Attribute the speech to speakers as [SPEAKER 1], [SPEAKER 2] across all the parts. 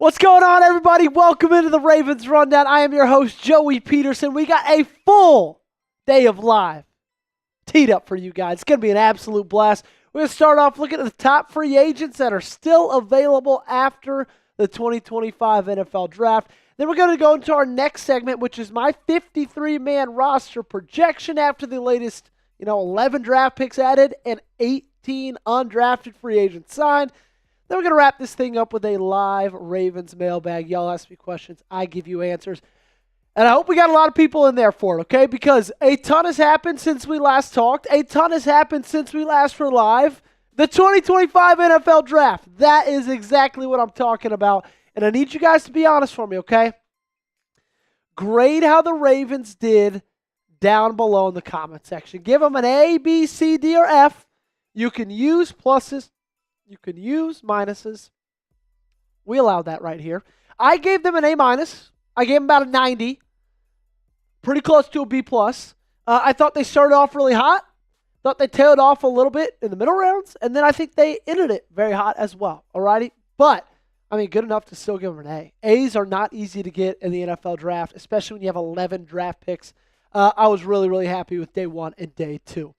[SPEAKER 1] What's going on, everybody? Welcome into the Ravens Rundown. I am your host, Joey Petersen. We got a full day of live teed up for you guys. It's going to be an absolute blast. We're going to start off looking at the top free agents that are still available after the 2025 NFL Draft. Then we're going to go into our next segment, which is my 53-man roster projection after the latest, 11 draft picks added and 18 undrafted free agents signed. Then we're going to wrap this thing up with a live Ravens mailbag. Y'all ask me questions. I give you answers. And I hope we got a lot of people in there for it, okay? Because a ton has happened since we last talked. A ton has happened since we last were live. The 2025 NFL Draft. That is exactly what I'm talking about. And I need you guys to be honest for me, okay? Grade how the Ravens did down below in the comment section. Give them an A, B, C, D, or F. You can use pluses. You can use minuses. We allow that right here. I gave them an A minus. I gave them about a 90. Pretty close to a B plus. I thought they started off really hot. Thought they tailed off a little bit in the middle rounds. And then I think they ended it very hot as well. Alrighty? But, good enough to still give them an A. A's are not easy to get in the NFL draft, especially when you have 11 draft picks. I was really, really happy with day one and day two.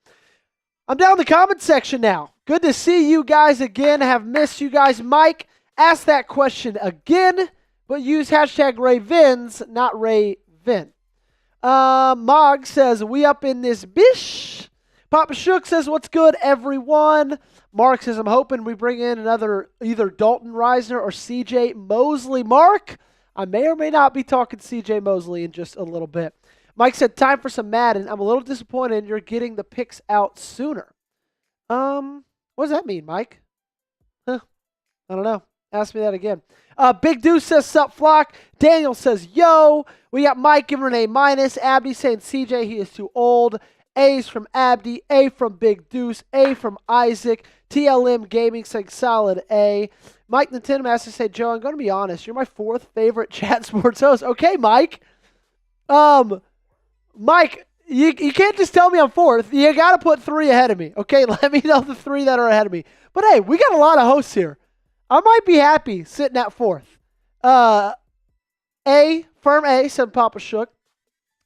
[SPEAKER 1] I'm down in the comment section now. Good to see you guys again. Have missed you guys. Mike, ask that question again, but use hashtag Ravens, not Raven. Mog says, we up in this bish. Papa Shook says, what's good, everyone? Mark says, I'm hoping we bring in another either Dalton Risner or CJ Mosley. Mark, I may or may not be talking CJ Mosley in just a little bit. Mike said, time for some Madden. I'm a little disappointed you're getting the picks out sooner. What does that mean, Mike? I don't know. Ask me that again. Big Deuce says, sup, flock. Daniel says, yo. We got Mike giving an A minus. Abdi saying, CJ, he is too old. A's from Abdi. A from Big Deuce. A from Isaac. TLM Gaming saying, solid A. Mike Nintendo Master said, Joe, I'm going to be honest. You're my fourth favorite chat sports host. Okay, Mike. Mike, you can't just tell me I'm fourth. You got to put three ahead of me. Okay, let me know the three that are ahead of me. But, hey, we got a lot of hosts here. I might be happy sitting at fourth. Firm A, said Papa Shook.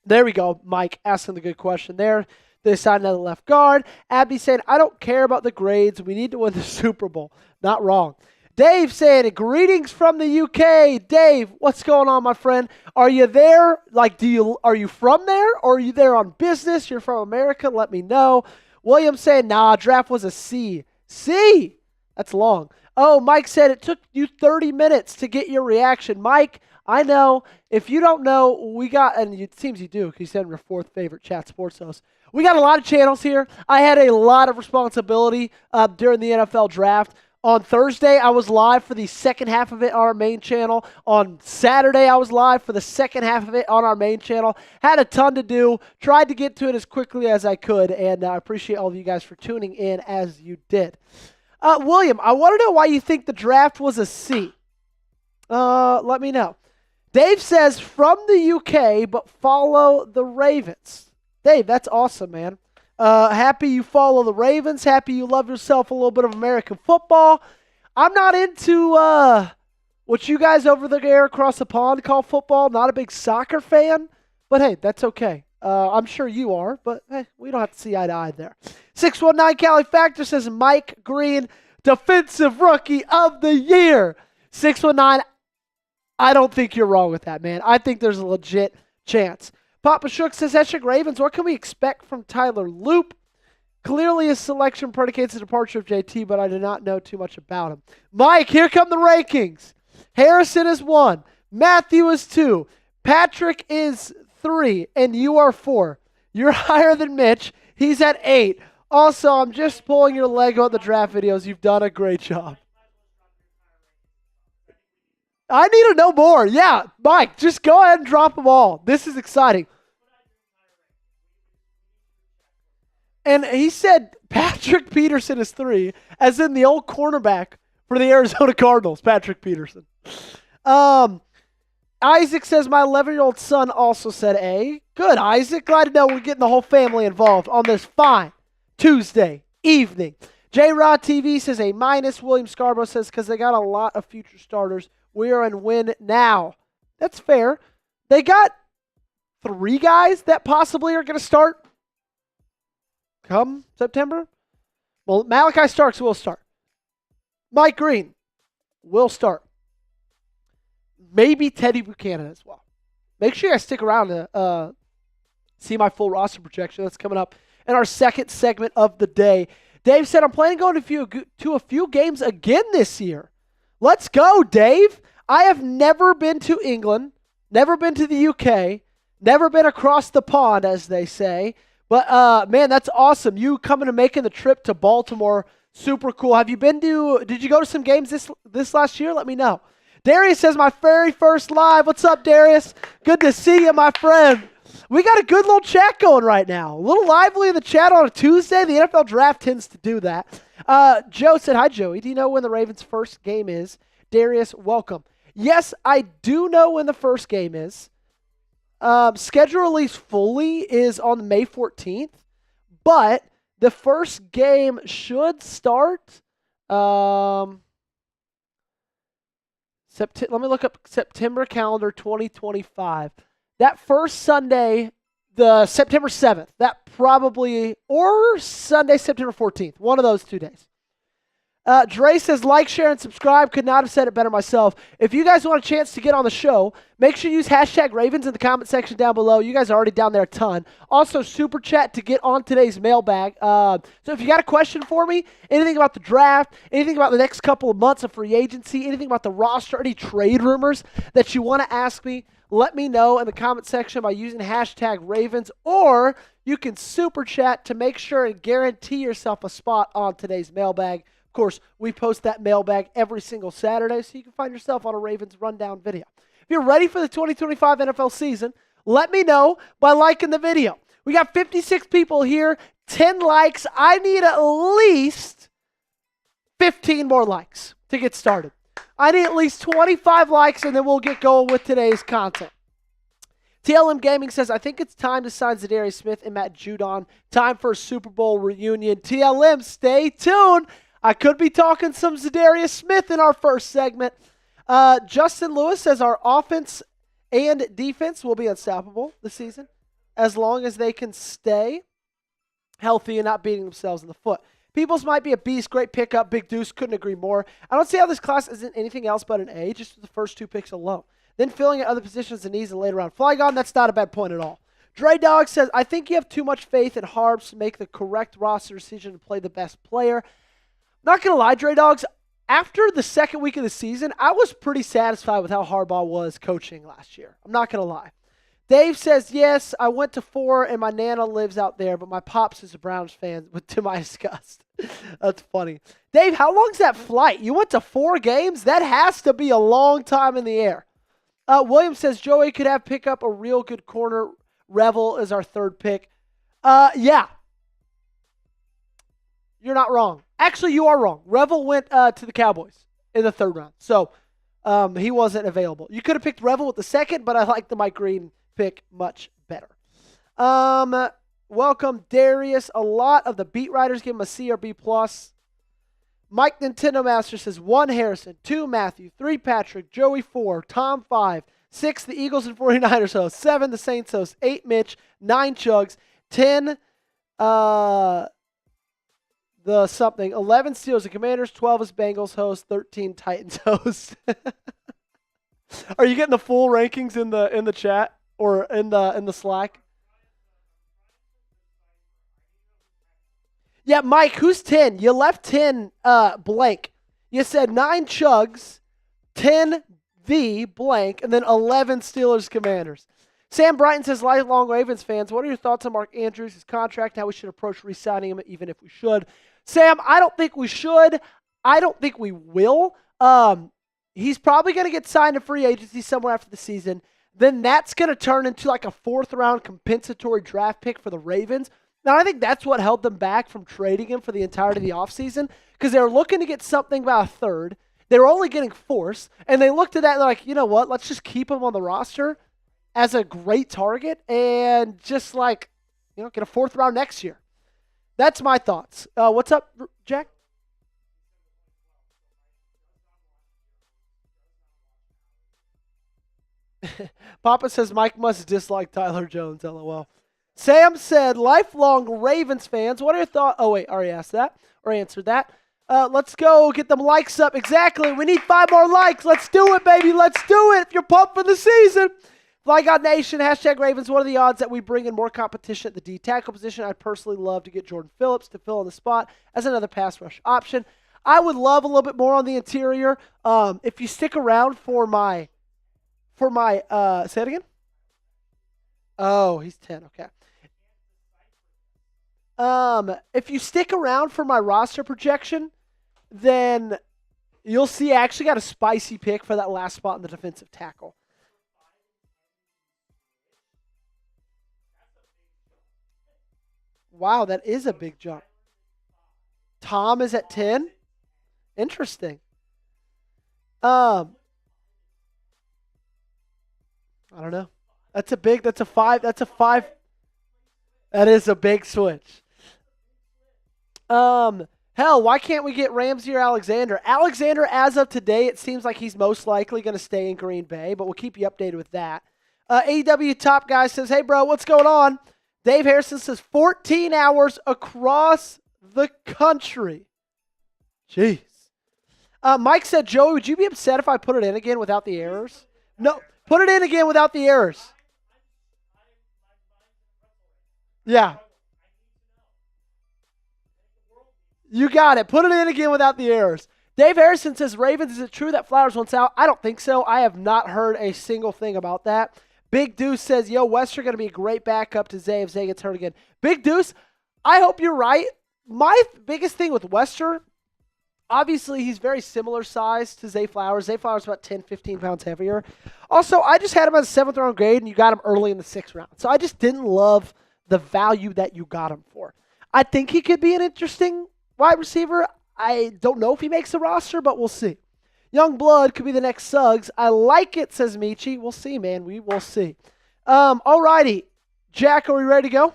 [SPEAKER 1] There we go, Mike, asking the good question there. They signed another left guard. Abby saying, I don't care about the grades. We need to win the Super Bowl. Not wrong. Dave saying, greetings from the UK. Dave, what's going on, my friend? Are you there? Are you from there? Or are you there on business? You're from America? Let me know. William saying, nah, draft was a C. C? That's long. Oh, Mike said it took you 30 minutes to get your reaction. Mike, I know. If you don't know, we got, and it seems you do, because you said your fourth favorite chat sports host. We got a lot of channels here. I had a lot of responsibility during the NFL draft. On Thursday, I was live for the second half of it on our main channel. On Saturday, I was live for the second half of it on our main channel. Had a ton to do. Tried to get to it as quickly as I could, and I appreciate all of you guys for tuning in as you did. William, I want to know why you think the draft was a C. Let me know. Dave says, from the UK, but follow the Ravens. Dave, that's awesome, man. Happy you follow the Ravens. Happy you love yourself a little bit of American football. I'm not into what you guys over there across the pond call football. Not a big soccer fan. But, hey, that's okay. I'm sure you are. But, hey, we don't have to see eye to eye there. 619 Cali Factor says Mike Green, Defensive Rookie of the Year. 619, I don't think you're wrong with that, man. I think there's a legit chance. Papa Shook says, hashtag Ravens, what can we expect from Tyler Loop? Clearly his selection predicates the departure of JT, but I do not know too much about him. Mike, here come the rankings. Harrison is 1. Matthew is 2. Patrick is 3. And you are 4. You're higher than Mitch. He's at 8. Also, I'm just pulling your leg on the draft videos. You've done a great job. I need to know more. Yeah, Mike, just go ahead and drop them all. This is exciting. And he said Patrick Petersen is 3, as in the old cornerback for the Arizona Cardinals, Patrick Petersen. Isaac says, my 11-year-old son also said A. Good, Isaac. Glad to know we're getting the whole family involved on this fine Tuesday evening. J-Rod TV says A-. William Scarborough says, because they got a lot of future starters We are in win now. That's fair. They got 3 guys that possibly are going to start come September. Well, Malachi Starks will start. Mike Green will start. Maybe Teddy Buchanan as well. Make sure you guys stick around to see my full roster projection. That's coming up in our second segment of the day. Dave said, I'm planning on going to a few games again this year. Let's go, Dave. I have never been to England, never been to the UK, never been across the pond, as they say. But, man, that's awesome. You coming and making the trip to Baltimore, super cool. Did you go to some games this last year? Let me know. Darius says, my very first live. What's up, Darius? Good to see you, my friend. We got a good little chat going right now. A little lively in the chat on a Tuesday. The NFL draft tends to do that. Joe said, hi, Joey. Do you know when the Ravens' first game is? Darius, welcome. Yes, I do know when the first game is. Schedule release fully is on May 14th, but the first game should start. Let me look up September calendar 2025. That first Sunday, the September 7th, or Sunday, September 14th, one of those 2 days. Dre says, like, share, and subscribe. Could not have said it better myself. If you guys want a chance to get on the show, make sure you use hashtag Ravens in the comment section down below. You guys are already down there a ton. Also, super chat to get on today's mailbag. So if you got a question for me, anything about the draft, anything about the next couple of months of free agency, anything about the roster, any trade rumors that you want to ask me, let me know in the comment section by using hashtag Ravens, or you can super chat to make sure and guarantee yourself a spot on today's mailbag. Of course, we post that mailbag every single Saturday, so you can find yourself on a Ravens rundown video. If you're ready for the 2025 NFL season, let me know by liking the video. We got 56 people here, 10 likes. I need at least 15 more likes to get started. I need at least 25 likes, and then we'll get going with today's content. TLM Gaming says, I think it's time to sign Za'Darius Smith and Matt Judon. Time for a Super Bowl reunion. TLM, stay tuned. I could be talking some Za'Darius Smith in our first segment. Justin Lewis says our offense and defense will be unstoppable this season as long as they can stay healthy and not beating themselves in the foot. Peoples might be a beast. Great pickup. Big Deuce. Couldn't agree more. I don't see how this class isn't anything else but an A, just with the first 2 picks alone. Then filling at other positions and needs and later on. Flygon, that's not a bad point at all. Dre Dog says, I think you have too much faith in Harbs to make the correct roster decision to play the best player. Not going to lie, Dre Dogs, after the second week of the season, I was pretty satisfied with how Harbaugh was coaching last year. I'm not going to lie. Dave says, yes, I went to 4 and my Nana lives out there, but my pops is a Browns fan, to my disgust. That's funny. Dave, how long's that flight? You went to 4 games? That has to be a long time in the air. William says, Joey could have pick up a real good corner. Revel is our 3rd pick. Yeah. You're not wrong. Actually, you are wrong. Revel went to the Cowboys in the 3rd round. So he wasn't available. You could have picked Revel with the 2nd, but I like the Mike Green pick much better. Welcome, Darius. A lot of the beat writers give him a C or B+. Mike Nintendo Master says 1 Harrison, 2 Matthew, 3 Patrick, Joey 4, Tom 5, 6 the Eagles and 49ers host, 7 the Saints host, 8 Mitch, 9 Chugs, 10 the something, 11 Steelers and Commanders, 12 is Bengals host, 13 Titans host. Are you getting the full rankings in the chat or in the Slack? Yeah, Mike, who's 10? You left 10 blank. You said 9 Chugs, 10 the blank, and then 11 Steelers Commanders. Sam Brighton says, lifelong Ravens fans, what are your thoughts on Mark Andrews, his contract, and how we should approach re-signing him, even if we should? Sam, I don't think we should. I don't think we will. He's probably going to get signed to free agency somewhere after the season. Then that's going to turn into like a 4th-round compensatory draft pick for the Ravens. Now, I think that's what held them back from trading him for the entirety of the offseason, because they were looking to get something about a 3rd. They were only getting 4ths, and they looked at that and they're like, you know what, let's just keep him on the roster as a great target and just like, get a 4th round next year. That's my thoughts. What's up, Jack? Papa says Mike must dislike Tyler Jones, LOL. Sam said, lifelong Ravens fans, what are your thoughts? Oh, wait, already asked that or answered that. Let's go get them likes up. Exactly. We need 5 more likes. Let's do it, baby. Let's do it if you're pumped for the season. Fly God Nation, hashtag Ravens. What are the odds that we bring in more competition at the D tackle position? I'd personally love to get Jordan Phillips to fill in the spot as another pass rush option. I would love a little bit more on the interior. If you stick around for my say it again? Oh, he's 10. Okay. If you stick around for my roster projection, then you'll see I actually got a spicy pick for that last spot in the defensive tackle. Wow, that is a big jump. Tom is at 10? Interesting. I don't know. That's a 5. That's a 5. That is a big switch. Hell, why can't we get Ramsey or Alexander? Alexander, as of today, it seems like he's most likely going to stay in Green Bay, but we'll keep you updated with that. AEW Top Guy says, hey, bro, what's going on? Dave Harrison says 14 hours across the country. Jeez. Mike said, Joey, would you be upset if I put it in again without the errors? No, put it in again without the errors. Yeah. You got it. Put it in again without the errors. Dave Harrison says, Ravens, is it true that Flowers wants out? I don't think so. I have not heard a single thing about that. Big Deuce says, yo, Wester going to be a great backup to Zay if Zay gets hurt again. Big Deuce, I hope you're right. My biggest thing with Wester, obviously he's very similar size to Zay Flowers. Zay Flowers is about 10, 15 pounds heavier. Also, I just had him as a 7th round grade, and you got him early in the 6th round. So I just didn't love the value that you got him for. I think he could be an interesting wide receiver. I don't know if he makes the roster, but we'll see. Young Blood could be the next Suggs. I like it, says Michi. We'll see, man. We will see. All righty. Jack, are we ready to go?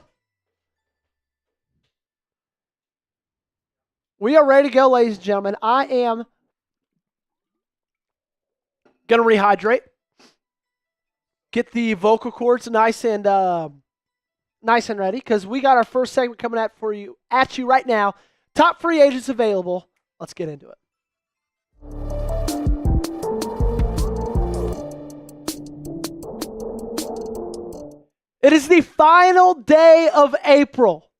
[SPEAKER 1] We are ready to go, ladies and gentlemen. I am going to rehydrate. Get the vocal cords nice and ready, because we got our first segment coming at you right now. Top free agents available. Let's get into it. It is the final day of April,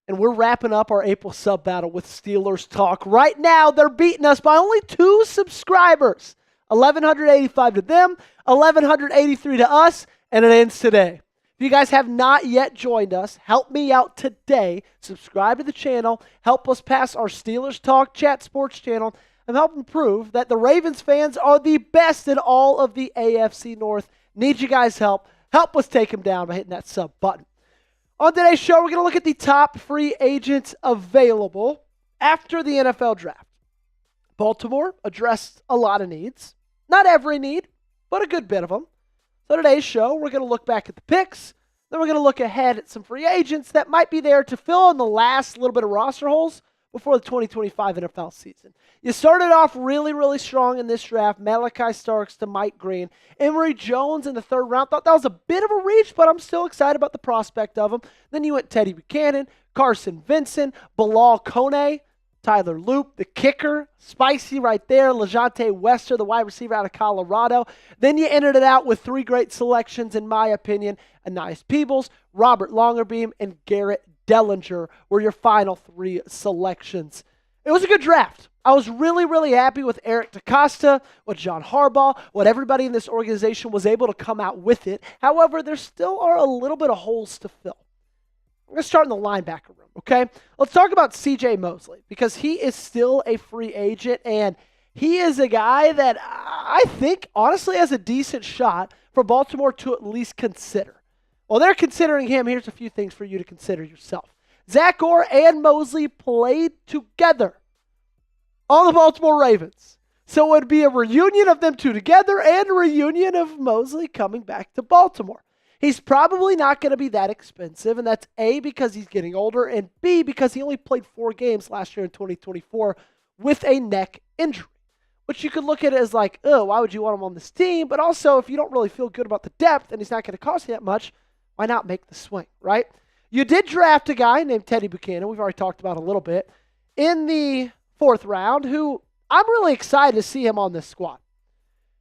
[SPEAKER 1] and we're wrapping up our April sub battle with Steelers Talk. Right now, they're beating us by only 2 subscribers. 1,185 to them, 1,183 to us, and it ends today. If you guys have not yet joined us, help me out today. Subscribe to the channel. Help us pass our Steelers Talk Chat Sports channel and help them prove that the Ravens fans are the best in all of the AFC North. Need you guys' help. Help us take them down by hitting that sub button. On today's show, we're going to look at the top free agents available after the NFL draft. Baltimore addressed a lot of needs. Not every need, but a good bit of them. So today's show, we're going to look back at the picks. Then we're going to look ahead at some free agents that might be there to fill in the last little bit of roster holes before the 2025 NFL season. You started off really, really strong in this draft. Malachi Starks to Mike Green. Emory Jones in the 3rd round. Thought that was a bit of a reach, but I'm still excited about the prospect of him. Then you went Teddy Buchanan, Carson Vincent, Bilal Kone, Tyler Loop, the kicker, spicy right there. LeJante Wester, the wide receiver out of Colorado. Then you ended it out with 3 great selections, in my opinion. Anais Peebles, Robert Longerbeam, and Garrett Dellinger were your final 3 selections. It was a good draft. I was really, really happy with Eric DeCosta, with John Harbaugh, what everybody in this organization was able to come out with it. However, there still are a little bit of holes to fill. I'm going to start in the linebacker room, okay? Let's talk about C.J. Mosley, because he is still a free agent, and he is a guy that I think, honestly, has a decent shot for Baltimore to at least consider. While they're considering him, here's a few things for you to consider yourself. Zach Orr and Mosley played together on the Baltimore Ravens. So it would be a reunion of them two together and a reunion of Mosley coming back to Baltimore. He's probably not going to be that expensive, and that's A, because he's getting older, and B, because he only played 4 games last year in 2024 with a neck injury. which you could look at it as like, oh, why would you want him on this team? But also, if you don't really feel good about the depth and he's not going to cost you that much, why not make the swing, right? You did draft a guy named Teddy Buchanan, we've already talked about a little bit, in the 4th round, who I'm really excited to see him on this squad.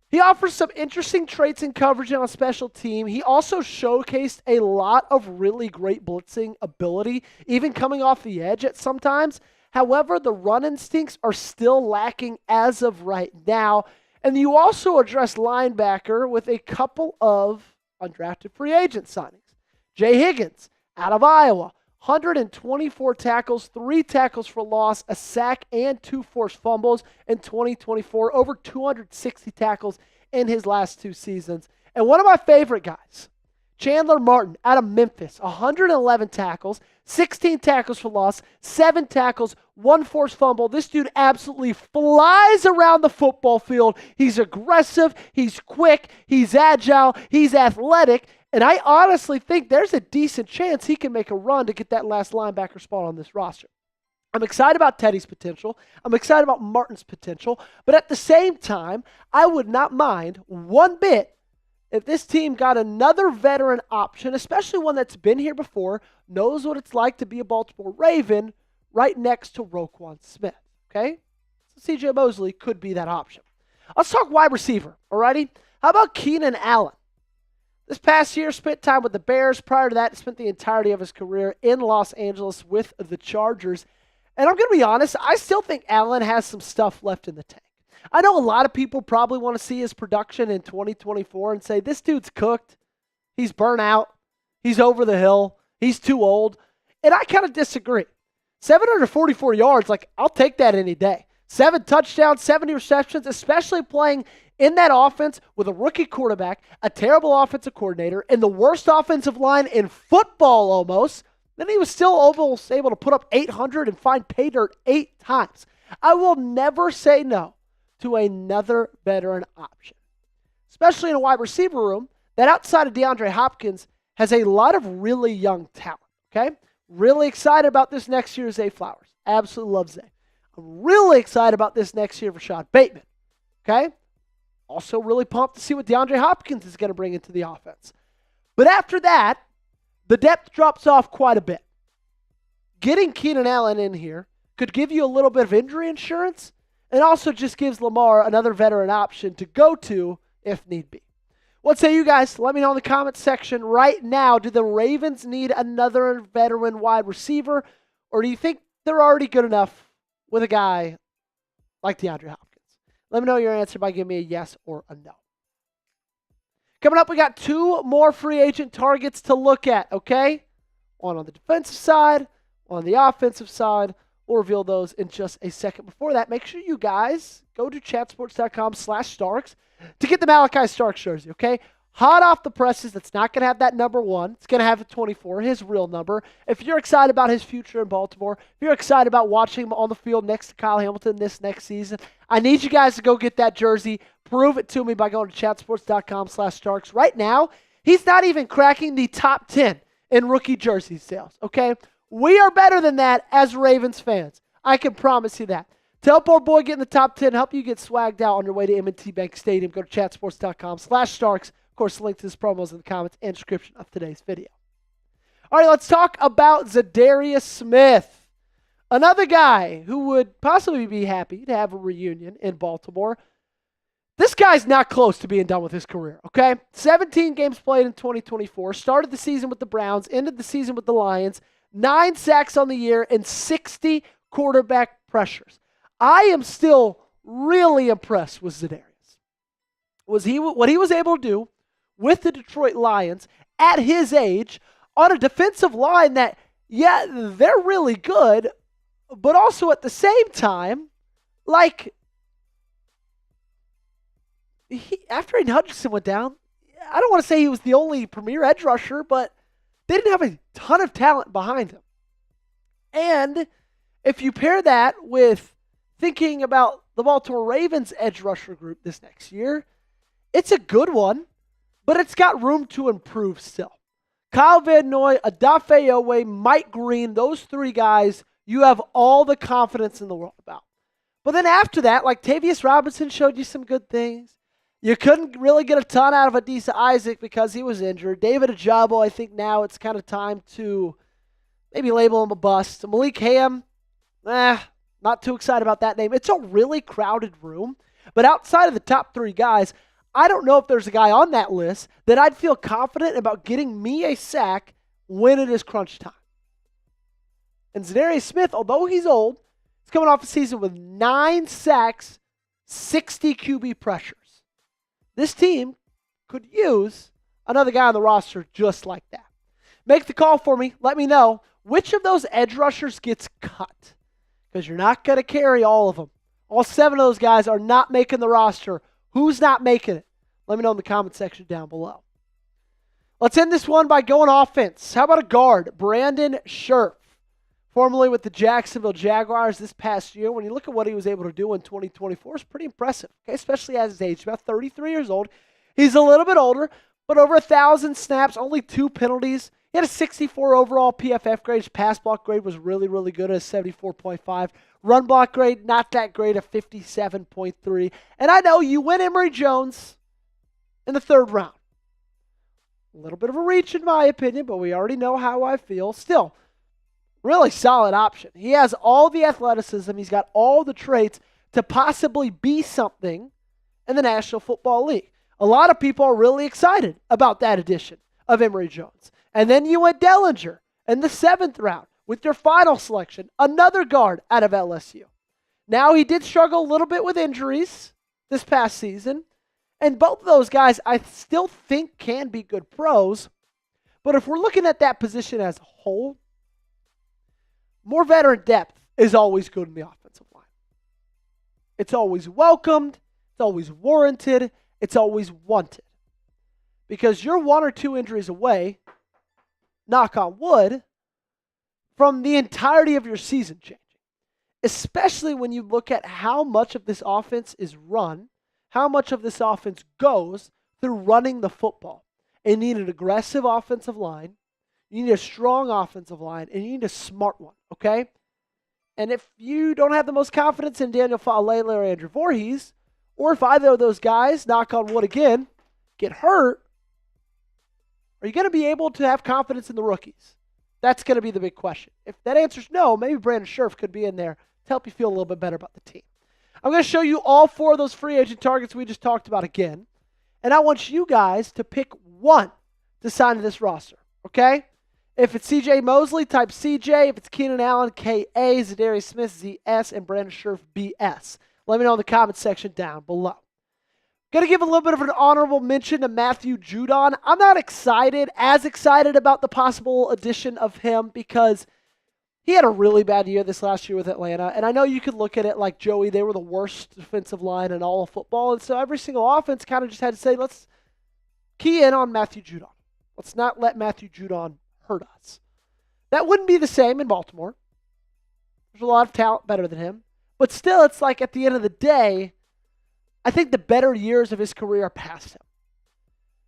[SPEAKER 1] He offers some interesting traits in coverage and on special team. He also showcased a lot of really great blitzing ability, even coming off the edge at sometimes. However, the run instincts are still lacking as of right now. And you also address linebacker with a couple of undrafted free agent signings. Jay Higgins, out of Iowa, 124 tackles, 3 tackles for loss, a sack, and 2 forced fumbles in 2024. Over 260 tackles in his last 2 seasons. And one of my favorite guys, Chandler Martin, out of Memphis, 111 tackles, 16 tackles for loss, 7 tackles, 1 forced fumble. This dude absolutely flies around the football field. He's aggressive, he's quick, he's agile, he's athletic, and I honestly think there's a decent chance he can make a run to get that last linebacker spot on this roster. I'm excited about Teddy's potential. I'm excited about Martin's potential. But at the same time, I would not mind one bit if this team got another veteran option, especially one that's been here before, knows what it's like to be a Baltimore Raven, right next to Roquan Smith, okay? So CJ Mosley could be that option. Let's talk wide receiver, alrighty? How about Keenan Allen? This past year, spent time with the Bears. Prior to that, spent the entirety of his career in Los Angeles with the Chargers. And I'm going to be honest, I still think Allen has some stuff left in the tank. I know a lot of people probably want to see his production in 2024 and say, this dude's cooked. He's burnt out. He's over the hill. He's too old. And I kind of disagree. 744 yards, like, I'll take that any day. 7 touchdowns, 70 receptions, especially playing in that offense with a rookie quarterback, a terrible offensive coordinator, and the worst offensive line in football almost. Then he was still almost able to put up 800 and find pay dirt 8 times. I will never say no to another veteran option, especially in a wide receiver room that outside of DeAndre Hopkins has a lot of really young talent, okay? Really excited about this next year, Zay Flowers. Absolutely love Zay. I'm really excited about this next year for Rashad Bateman, okay? Also really pumped to see what DeAndre Hopkins is going to bring into the offense. But after that, the depth drops off quite a bit. Getting Keenan Allen in here could give you a little bit of injury insurance and also just gives Lamar another veteran option to go to if need be. What say you guys? Let me know in the comments section right now. Do the Ravens need another veteran wide receiver, or do you think they're already good enough with a guy like DeAndre Hopkins? Let me know your answer by giving me a yes or a no. Coming up, we got 2 more free agent targets to look at, okay? One on the defensive side, one on the offensive side. We'll reveal those in just a second. Before that, make sure you guys go to chatsports.com/Starks to get the Malachi Starks jersey, okay? Hot off the presses. That's not going to have that number 1. It's going to have a 24, his real number. If you're excited about his future in Baltimore, if you're excited about watching him on the field next to Kyle Hamilton this next season, I need you guys to go get that jersey. Prove it to me by going to chatsports.com/Starks. Right now, he's not even cracking the top 10 in rookie jersey sales, okay? We are better than that as Ravens fans. I can promise you that. To help our boy get in the top 10, help you get swagged out on your way to M&T Bank Stadium, go to chatsports.com/Starks. Of course, the link to this promo is in the comments and description of today's video. All right, let's talk about Za'Darius Smith. Another guy who would possibly be happy to have a reunion in Baltimore. This guy's not close to being done with his career, okay? 17 games played in 2024, started the season with the Browns, ended the season with the Lions, 9 sacks on the year, and 60 quarterback pressures. I am still really impressed with Za'Darius. What he was able to do with the Detroit Lions at his age on a defensive line that, yeah, they're really good, but also at the same time, like, after Aiden Hutchinson went down, I don't want to say he was the only premier edge rusher, but they didn't have a ton of talent behind him. And if you pair that with thinking about the Baltimore Ravens edge rusher group this next year, it's a good one, but it's got room to improve still. Kyle Van Noy, Odafe Oweh, Mike Green, those 3 guys you have all the confidence in the world about. But then after that, like Tavius Robinson showed you some good things. You couldn't really get a ton out of Adisa Isaac because he was injured. David Ajabo, I think now it's kind of time to maybe label him a bust. Malik Ham, not too excited about that name. It's a really crowded room. But outside of the top 3 guys, I don't know if there's a guy on that list that I'd feel confident about getting me a sack when it is crunch time. And Za'Darius Smith, although he's old, he's coming off a season with 9 sacks, 60 QB pressures. This team could use another guy on the roster just like that. Make the call for me. Let me know which of those edge rushers gets cut, because you're not going to carry all of them. All 7 of those guys are not making the roster. Who's not making it? Let me know in the comment section down below. Let's end this one by going offense. How about a guard? Brandon Scherff, formerly with the Jacksonville Jaguars this past year. When you look at what he was able to do in 2024, it's pretty impressive, okay? Especially at his age, about 33 years old. He's a little bit older, but over 1,000 snaps, only 2 penalties. He had a 64 overall PFF grade. His pass block grade was really, really good at 74.5. Run block grade, not that great at 57.3. And I know you went Emory Jones in the 3rd round. A little bit of a reach in my opinion, but we already know how I feel. Still, really solid option. He has all the athleticism. He's got all the traits to possibly be something in the National Football League. A lot of people are really excited about that addition of Emory Jones. And then you went Dellinger in the 7th round with your final selection, another guard out of LSU. Now he did struggle a little bit with injuries this past season. And both of those guys I still think can be good pros. But if we're looking at that position as a whole, more veteran depth is always good in the offensive line. It's always welcomed. It's always warranted. It's always wanted. Because you're 1 or 2 injuries away, knock on wood, from the entirety of your season changing. Especially when you look at how much of this offense is run, how much of this offense goes through running the football. And you need an aggressive offensive line. You need a strong offensive line, and you need a smart one, okay? And if you don't have the most confidence in Daniel Fa'alele or Andrew Voorhees, or if either of those guys, knock on wood again, get hurt, are you going to be able to have confidence in the rookies? That's going to be the big question. If that answer's no, maybe Brandon Scherff could be in there to help you feel a little bit better about the team. I'm going to show you all 4 of those free agent targets we just talked about again. And I want you guys to pick one to sign to this roster, okay? If it's CJ Mosley, type CJ. If it's Keenan Allen, KA, Za'Darius Smith, ZS, and Brandon Scherff, BS. Let me know in the comment section down below. Going to give a little bit of an honorable mention to Matthew Judon. I'm not as excited about the possible addition of him because he had a really bad year this last year with Atlanta. And I know you could look at it like Joey, they were the worst defensive line in all of football. And so every single offense kind of just had to say, let's key in on Matthew Judon. Let's not let Matthew Judon hurt us. That wouldn't be the same in Baltimore. There's a lot of talent better than him. But still, it's like at the end of the day, I think the better years of his career are past him.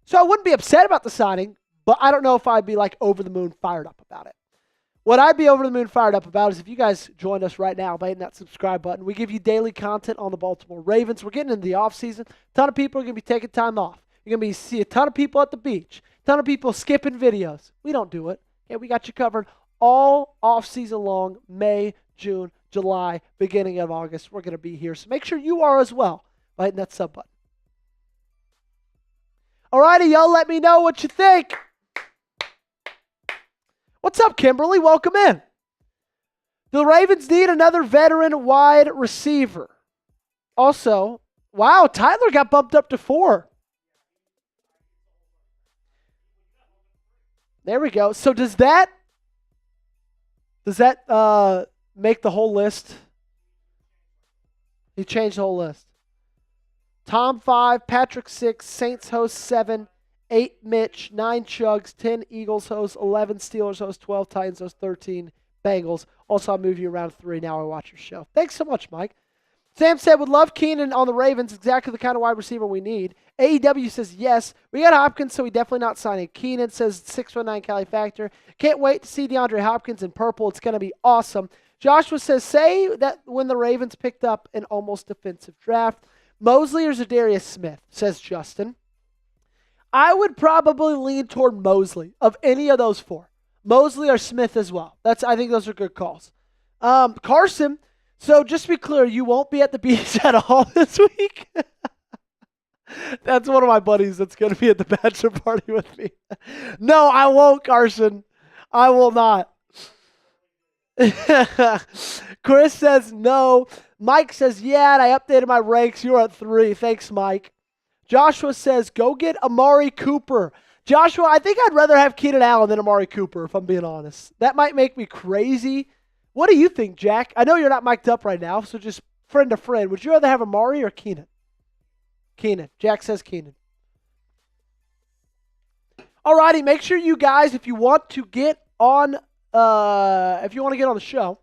[SPEAKER 1] So I wouldn't be upset about the signing, but I don't know if I'd be like over the moon fired up about it. What I'd be over the moon fired up about is if you guys joined us right now by hitting that subscribe button. We give you daily content on the Baltimore Ravens. We're getting into the offseason. A ton of people are going to be taking time off. You're going to see a ton of people at the beach. A ton of people skipping videos. We don't do it. Okay, we got you covered all offseason long, May, June, July, beginning of August. We're going to be here. So make sure you are as well by hitting that sub button. Alrighty, y'all, let me know what you think. What's up, Kimberly? Welcome in. The Ravens need another veteran wide receiver. Also, wow, Tyler got bumped up to 4. There we go. So does that make the whole list? He changed the whole list. Tom 5, Patrick 6, Saints host 7, 8 Mitch, 9 Chugs, 10 Eagles host, 11 Steelers host, 12 Titans host, 13 Bengals. Also, I'll move you around 3 now. I watch your show. Thanks so much, Mike. Sam said, would love Keenan on the Ravens. Exactly the kind of wide receiver we need. AEW says, yes. We got Hopkins, so we definitely not signing. Keenan says, 619 Cali Factor. Can't wait to see DeAndre Hopkins in purple. It's going to be awesome. Joshua says, say that when the Ravens picked up an almost defensive draft, Mosley or Za'Darius Smith, says Justin. I would probably lean toward Mosley of any of those four. Mosley or Smith as well. I think those are good calls. Carson, so just to be clear, you won't be at the beach at all this week? That's one of my buddies that's going to be at the bachelor party with me. No, I won't, Carson. I will not. Chris says no. Mike says, yeah, and I updated my ranks. You're at 3. Thanks, Mike. Joshua says, go get Amari Cooper. Joshua, I think I'd rather have Keenan Allen than Amari Cooper, if I'm being honest. That might make me crazy. What do you think, Jack? I know you're not mic'd up right now, so just friend to friend. Would you rather have Amari or Keenan? Keenan. Jack says Keenan. Alrighty, make sure you guys, if you want to get on the show,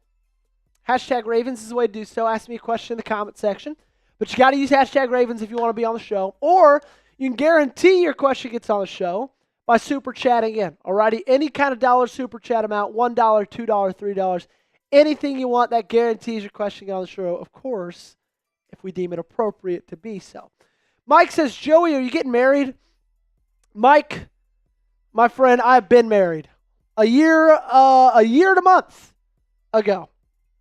[SPEAKER 1] hashtag Ravens is the way to do so. Ask me a question in the comment section. But you got to use hashtag Ravens if you want to be on the show. Or you can guarantee your question gets on the show by super chatting in. Alrighty, any kind of dollar super chat amount, $1, $2, $3, anything you want that guarantees your question get on the show, of course, if we deem it appropriate to be so. Mike says, Joey, are you getting married? Mike, my friend, I've been married. A year and a month ago.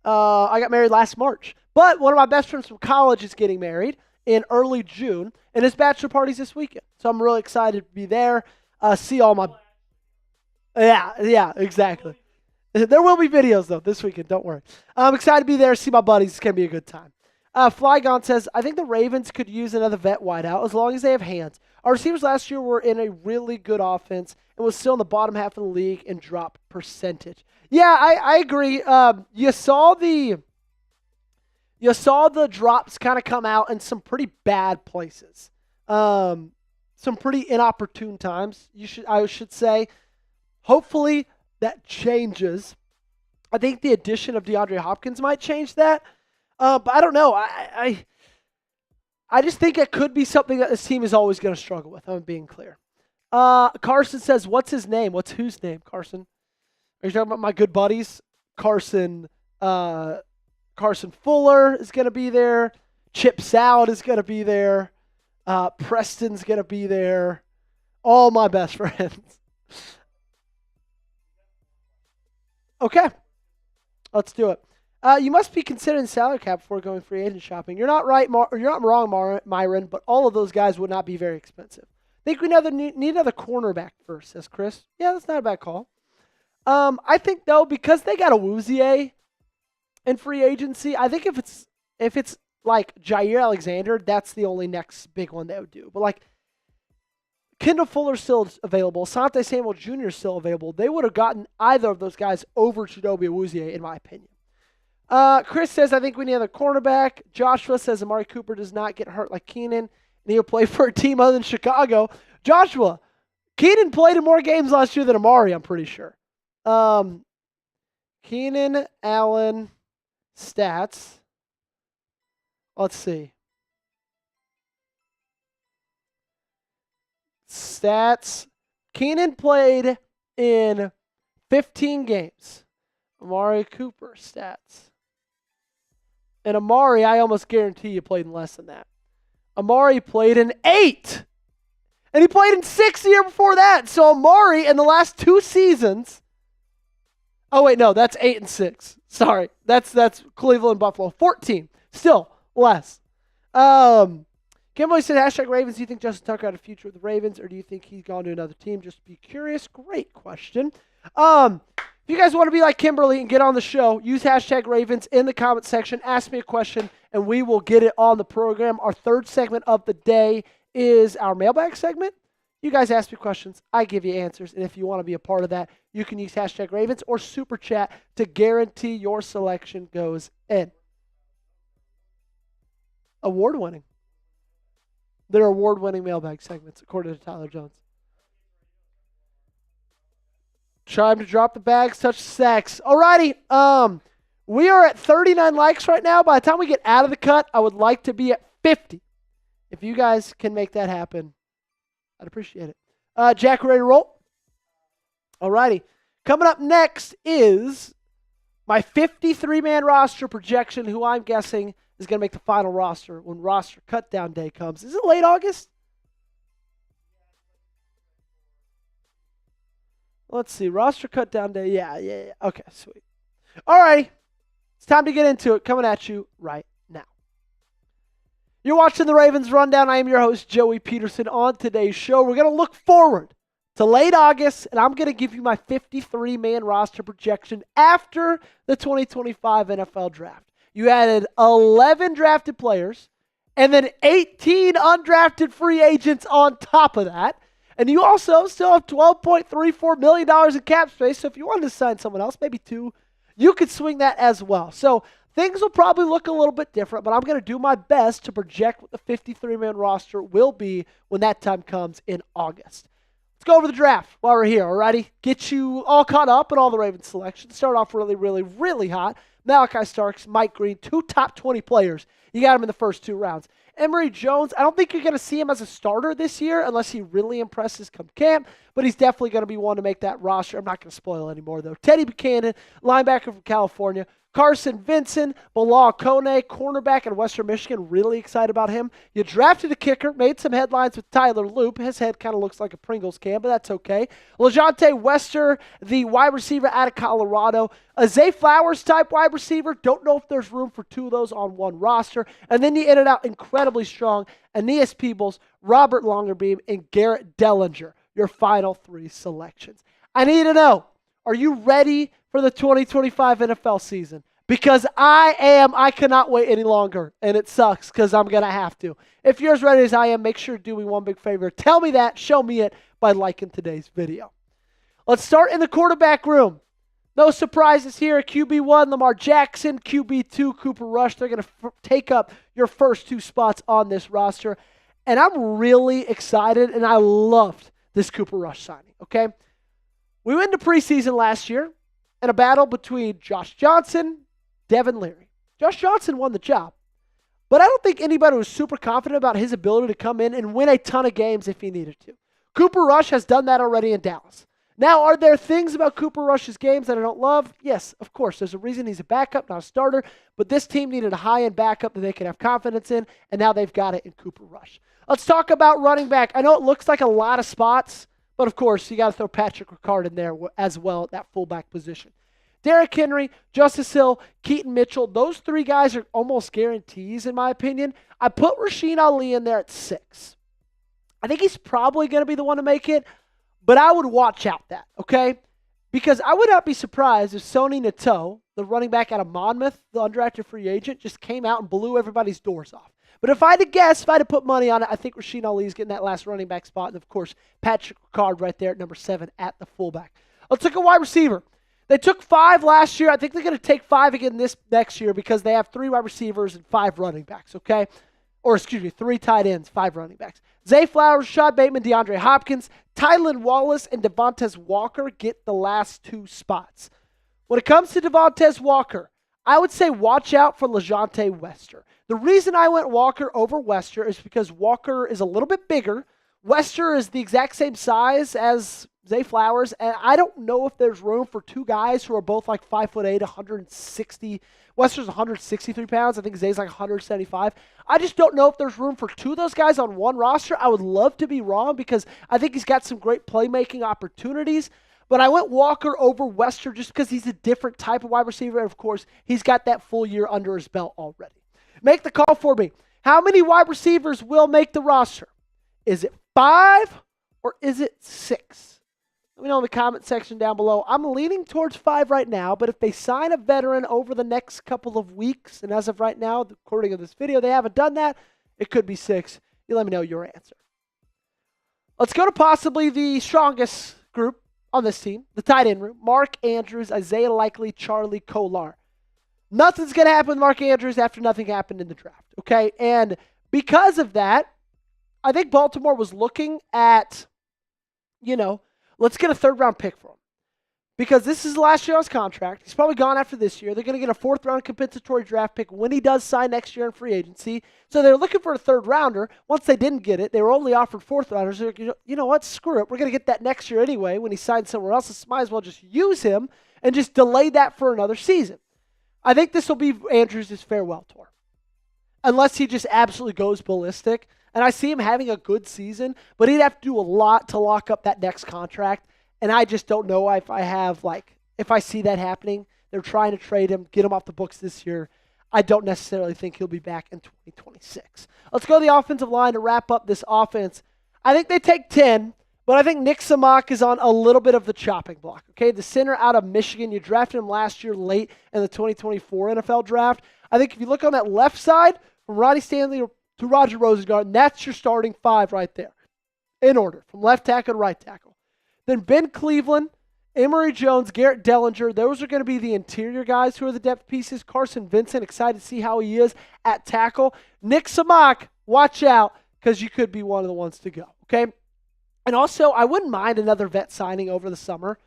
[SPEAKER 1] I got married last March. But one of my best friends from college is getting married in early June, and his bachelor party's this weekend. So I'm really excited to be there, see all my... Yeah, exactly. There will be videos, though, this weekend. Don't worry. I'm excited to be there, see my buddies. It's going to be a good time. Flygon says, I think the Ravens could use another vet wideout as long as they have hands. Our receivers last year were in a really good offense and was still in the bottom half of the league in drop percentage. Yeah, I agree. You saw the drops kind of come out in some pretty bad places. Some pretty inopportune times, I should say. Hopefully that changes. I think the addition of DeAndre Hopkins might change that. But I don't know. I just think it could be something that this team is always going to struggle with. I'm being clear. Carson says, what's his name? What's whose name, Carson? Are you talking about my good buddies? Carson Fuller is going to be there. Chip Salad is going to be there. Preston's going to be there. All my best friends. Okay. Let's do it. You must be considering salary cap before going free agent shopping. You're not right, you're not wrong, Myron, but all of those guys would not be very expensive. I think we need another cornerback first, says Chris. Yeah, that's not a bad call. I think, though, because they got a Wouzier in free agency, I think if it's like Jair Alexander, that's the only next big one they would do. But, like, Kendall Fuller's still available. Asante Samuel Jr. is still available. They would have gotten either of those guys over Chidobe Awuzie, in my opinion. Chris says, I think we need another cornerback. Joshua says Amari Cooper does not get hurt like Keenan, and he'll play for a team other than Chicago. Joshua, Keenan played in more games last year than Amari, I'm pretty sure. Keenan Allen stats. Let's see. Stats. Keenan played in 15 games. Amari Cooper stats. And Amari, I almost guarantee you played in less than that. Amari played in 8. And he played in 6 the year before that. So Amari in the last 2 seasons. Oh, wait, no, that's 8 and 6. Sorry. That's Cleveland, Buffalo. 14. Still less. Kimberly said, hashtag Ravens. Do you think Justin Tucker had a future with the Ravens, or do you think he's gone to another team? Just be curious. Great question. If you guys want to be like Kimberly and get on the show, use hashtag Ravens in the comment section. Ask me a question, and we will get it on the program. Our third segment of the day is our mailbag segment. You guys ask me questions. I give you answers. And if you want to be a part of that, you can use hashtag Ravens or Super Chat to guarantee your selection goes in. Award-winning. They're award-winning mailbag segments, according to Tyler Jones. Time to drop the bags, touch the sacks. Alrighty, we are at 39 likes right now. By the time we get out of the cut, I would like to be at 50. If you guys can make that happen, I'd appreciate it. Jack, ready to roll? Alrighty. Coming up next is my 53-man roster projection, who I'm guessing is going to make the final roster when roster cutdown day comes. Is it late August? Let's see. Roster cutdown day. Yeah. Okay, sweet. All right. It's time to get into it. Coming at you right now. You're watching the Ravens Rundown. I am your host, Joey Petersen. On today's show, we're going to look forward to late August, and I'm going to give you my 53-man roster projection after the 2025 NFL Draft. You added 11 drafted players and then 18 undrafted free agents on top of that. And you also still have $12.34 million in cap space, so if you wanted to sign someone else, maybe two, you could swing that as well. So things will probably look a little bit different, but I'm going to do my best to project what the 53-man roster will be when that time comes in August. Let's go over the draft while we're here, alrighty? Get you all caught up in all the Ravens selections. Start off really hot. Malachi Starks, Mike Green, 2 top 20 players. You got him in the first 2 rounds. Emory Jones, I don't think you're going to see him as a starter this year unless he really impresses come camp, but he's definitely going to be one to make that roster. I'm not going to spoil anymore, though. Teddy Buchanan, linebacker from California. Carson Vincent, Bilal Kone, cornerback in Western Michigan. Really excited about him. You drafted a kicker, made some headlines with Tyler Loop. His head kind of looks like a Pringles can, but that's okay. LeJonte Wester, the wide receiver out of Colorado. A Zay Flowers type wide receiver. Don't know if there's room for 2 of those on one roster. And then you ended out incredibly strong. Aeneas Peebles, Robert Longerbeam, and Garrett Dellinger. Your final 3 selections. I need to know, are you ready for the 2025 NFL season? Because I am. I cannot wait any longer, and it sucks because I'm going to have to. If you're as ready as I am, make sure to do me one big favor. Tell me that, show me it by liking today's video. Let's start in the quarterback room. No surprises here. QB1, Lamar Jackson. QB2, Cooper Rush. They're going to take up your first 2 spots on this roster, and I'm really excited, and I loved this Cooper Rush signing, okay? We went into preseason last year in a battle between Josh Johnson, Devin Leary. Josh Johnson won the job, but I don't think anybody was super confident about his ability to come in and win a ton of games if he needed to. Cooper Rush has done that already in Dallas. Now, are there things about Cooper Rush's games that I don't love? Yes, of course. There's a reason he's a backup, not a starter, but this team needed a high-end backup that they could have confidence in, and now they've got it in Cooper Rush. Let's talk about running back. I know it looks like a lot of spots, but of course, you got to throw Patrick Ricard in there as well at that fullback position. Derrick Henry, Justice Hill, Keaton Mitchell, those 3 guys are almost guarantees in my opinion. I put Rasheen Ali in there at 6. I think he's probably going to be the one to make it, but I would watch out that, okay? Because I would not be surprised if Sony Nato, the running back out of Monmouth, the undrafted free agent, just came out and blew everybody's doors off. But if I had to guess, if I had to put money on it, I think Rasheen Ali is getting that last running back spot. And, of course, Patrick Ricard right there at number 7 at the fullback. Let's look at wide receiver. They took 5 last year. I think they're going to take 5 again this next year because they have 3 wide receivers and 5 running backs, okay? Or, 3 tight ends, 5 running backs. Zay Flowers, Rashad Bateman, DeAndre Hopkins, Tylan Wallace, and Devontae Walker get the last 2 spots. When it comes to Devontae Walker, I would say watch out for LeJonte Wester. The reason I went Walker over Wester is because Walker is a little bit bigger. Wester is the exact same size as Zay Flowers, and I don't know if there's room for 2 guys who are both like 5'8", 160. Wester's 163 pounds. I think Zay's like 175. I just don't know if there's room for 2 of those guys on one roster. I would love to be wrong because I think he's got some great playmaking opportunities. But I went Walker over Wester just because he's a different type of wide receiver. And, of course, he's got that full year under his belt already. Make the call for me. How many wide receivers will make the roster? Is it 5 or is it 6? Let me know in the comment section down below. I'm leaning towards 5 right now, but if they sign a veteran over the next couple of weeks, and as of right now, according to this video, they haven't done that, it could be 6. You let me know your answer. Let's go to possibly the strongest group on this team, the tight end room. Mark Andrews, Isaiah Likely, Charlie Kolar. Nothing's going to happen with Mark Andrews after nothing happened in the draft, okay? And because of that, I think Baltimore was looking at, let's get a 3rd-round pick for him. Because this is the last year on his contract. He's probably gone after this year. They're going to get a 4th-round compensatory draft pick when he does sign next year in free agency. So they're looking for a 3rd-rounder. Once they didn't get it, they were only offered 4th-rounders. They're like, you know what? Screw it. We're going to get that next year anyway when he signs somewhere else. So might as well just use him and just delay that for another season. I think this will be Andrews' farewell tour. Unless he just absolutely goes ballistic. And I see him having a good season, but he'd have to do a lot to lock up that next contract. And I just don't know if I see that happening. They're trying to trade him, get him off the books this year. I don't necessarily think he'll be back in 2026. Let's go to the offensive line to wrap up this offense. I think they take 10, but I think Nick Samak is on a little bit of the chopping block. Okay, the center out of Michigan, you drafted him last year late in the 2024 NFL draft. I think if you look on that left side, from Ronnie Stanley to Roger Rosengarten, that's your starting five right there, in order, from left tackle to right tackle. Then Ben Cleveland, Emory Jones, Garrett Dellinger, those are going to be the interior guys who are the depth pieces. Carson Vincent, excited to see how he is at tackle. Nick Samak, watch out, because you could be one of the ones to go, okay? And also, I wouldn't mind another vet signing over the summer.